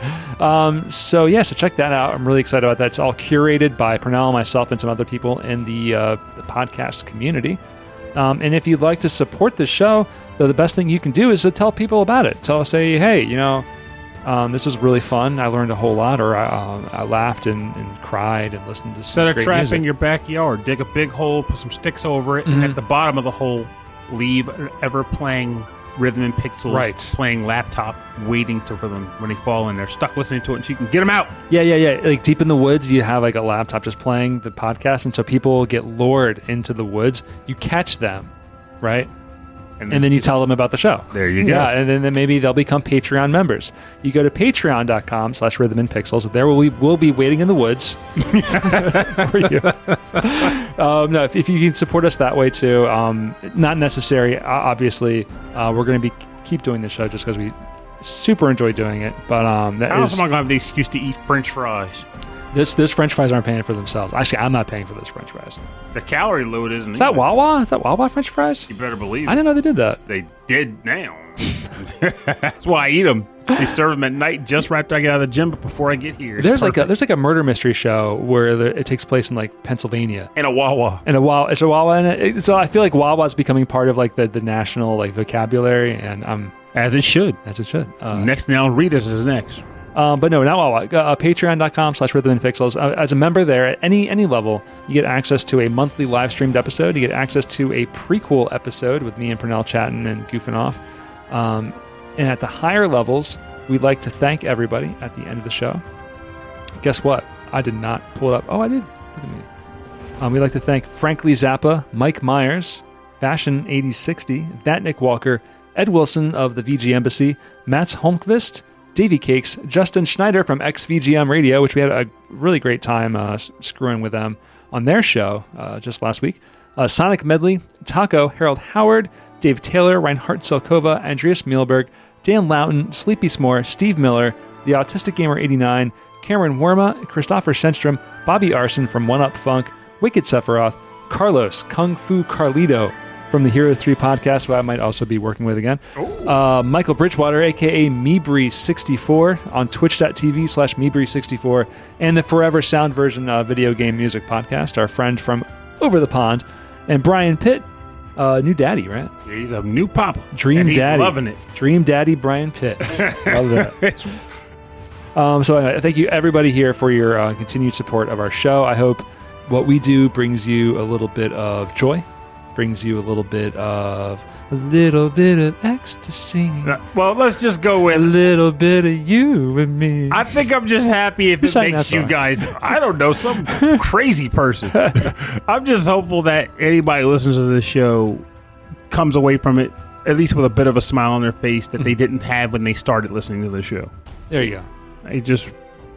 S2: So check that out. I'm really excited about that. It's all curated by Pernell, myself, and some other people in the podcast community. And if you'd like to support the show, the best thing you can do is to tell people about it. Say, hey, this was really fun. I learned a whole lot, or I laughed and cried and listened to some
S1: Set a
S2: great
S1: trap
S2: music.
S1: in your backyard. Dig a big hole, put some sticks over it, and at the bottom of the hole, leave an ever-playing Rhythm and Pixels playing laptop, waiting for them when they fall in there, stuck listening to it, and so you can get them out.
S2: Yeah. Like deep in the woods, you have like a laptop just playing the podcast, and so people get lured into the woods. You catch them, right? And then you tell them about the show.
S1: There you go.
S2: Yeah, and then maybe they'll become Patreon members. You go to patreon.com/rhythmandpixels. There we'll be waiting in the woods for you. No, if you can support us that way too, not necessary. Obviously, we're going to keep doing this show just because we super enjoy doing it. But
S1: How else am I going to have the excuse to eat French fries?
S2: This French fries aren't paying for themselves. Actually, I'm not paying for those French fries.
S1: The calorie load isn't.
S2: Is that Wawa? Is that Wawa French fries?
S1: You better believe it.
S2: I didn't know they did that.
S1: They did now. That's why I eat them. They serve them at night just right after I get out of the gym, but before I get here.
S2: There's like a murder mystery show where it takes place in like Pennsylvania.
S1: And a Wawa.
S2: It's a Wawa in it. So I feel like Wawa's becoming part of like the national like vocabulary, and
S1: as it should.
S2: Next
S1: now, Rita's is next.
S2: But no, not Wawa. Patreon.com/rhythmandpixels. As a member there, at any level, you get access to a monthly live streamed episode. You get access to a prequel episode with me and Pernell chatting and goofing off. And at the higher levels, we'd like to thank everybody at the end of the show. Guess what? I did not pull it up. Oh, I did. Look at me. We'd like to thank Frankly Zappa, Mike Myers, Fashion 8060, That Nick Walker, Ed Wilson of the VG Embassy, Mats Holmqvist, Davy Cakes, Justin Schneider from XVGM Radio, which we had a really great time screwing with them on their show just last week, Sonic Medley, Taco, Harold Howard, Dave Taylor, Reinhard Selkova, Andreas Mielberg, Dan Loughton, Sleepy S'more, Steve Miller, The Autistic Gamer 89, Cameron Worma, Christopher Shenstrom, Bobby Arson from One Up Funk, Wicked Sephiroth, Carlos, Kung Fu Carlito from the Heroes 3 podcast, who I might also be working with again, Michael Bridgewater, a.k.a. Meebry64 on twitch.tv/Meebry64, and the Forever Sound Version video game music podcast, our friend from over the pond, and Brian Pitt, new daddy, right?
S1: Yeah, he's a new papa.
S2: Dream
S1: and he's
S2: daddy.
S1: Loving it.
S2: Dream daddy Brian Pitt. Love that. So anyway, thank you everybody here for your continued support of our show. I hope what we do brings you a little bit of joy, brings you a little bit of ecstasy.
S1: Well, let's just go with
S2: a little bit of you and me.
S1: I think I'm just happy if it makes you guys, I don't know, some crazy person. I'm just hopeful that anybody who listens to this show comes away from it at least with a bit of a smile on their face that they didn't have when they started listening to the show.
S2: There you go.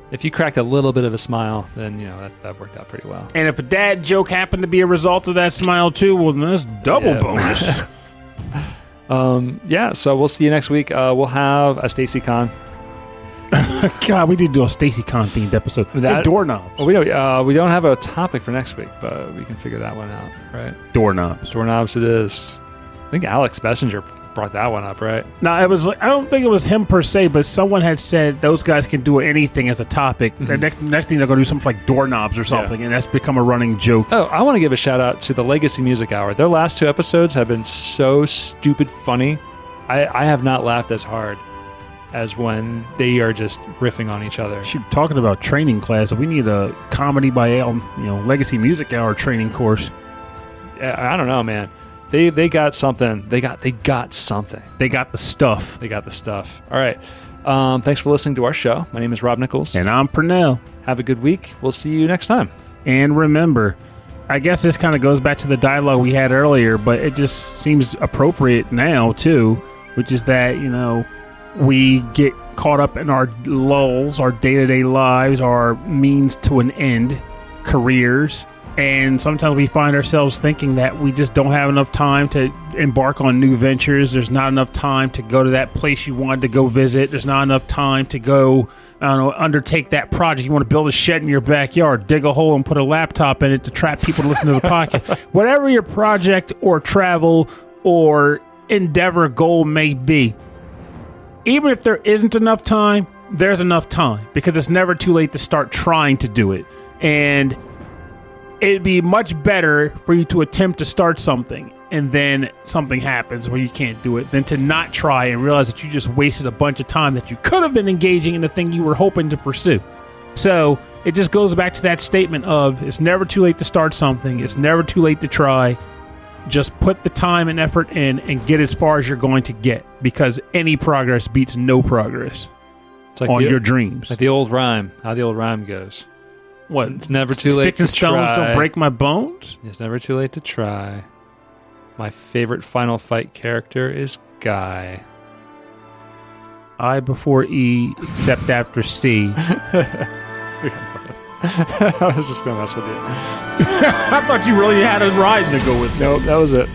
S2: If you cracked a little bit of a smile, then that worked out pretty well.
S1: And if a dad joke happened to be a result of that smile too, well, then that's double bonus.
S2: So we'll see you next week. We'll have a Stacy Con.
S1: God, we did do a Stacy Con themed episode. Doorknobs.
S2: Well, we don't have a topic for next week, but we can figure that one out, right?
S1: Doorknobs.
S2: Doorknobs it is. I think Alex Bessinger brought that one up, right?
S1: No, I don't think it was him per se, but someone had said those guys can do anything as a topic. Mm-hmm. The next thing they're going to do something like doorknobs or something, and that's become a running joke.
S2: Oh, I want to give a shout out to the Legacy Music Hour. Their last 2 episodes have been so stupid funny. I have not laughed as hard as when they are just riffing on each other.
S1: Shoot, talking about training class, we need a comedy by Legacy Music Hour training course.
S2: I don't know, man. They got something. They got something.
S1: They got the stuff.
S2: They got the stuff. All right. Thanks for listening to our show. My name is Rob Nichols.
S1: And I'm Pernell.
S2: Have a good week. We'll see you next time.
S1: And remember, I guess this kind of goes back to the dialogue we had earlier, but it just seems appropriate now, too, which is that, we get caught up in our lulls, our day-to-day lives, our means to an end, careers. And sometimes we find ourselves thinking that we just don't have enough time to embark on new ventures. There's not enough time to go to that place you wanted to go visit. There's not enough time to go, undertake that project. You want to build a shed in your backyard, dig a hole and put a laptop in it to trap people to listen to the podcast. Whatever your project or travel or endeavor goal may be, even if there isn't enough time, there's enough time because it's never too late to start trying to do it. And it'd be much better for you to attempt to start something and then something happens where you can't do it than to not try and realize that you just wasted a bunch of time that you could have been engaging in the thing you were hoping to pursue. So it just goes back to that statement of it's never too late to start something. It's never too late to try. Just put the time and effort in and get as far as you're going to get because any progress beats no progress on your dreams.
S2: Like the old rhyme, how the old rhyme goes.
S1: What?
S2: It's never too late to try.
S1: Sticks and stones don't break my bones?
S2: It's never too late to try. My favorite Final Fight character is Guy.
S1: I before E, except after C.
S2: I was just going to mess with you.
S1: I thought you really had a rhyme to go with.
S2: Nope, that was it.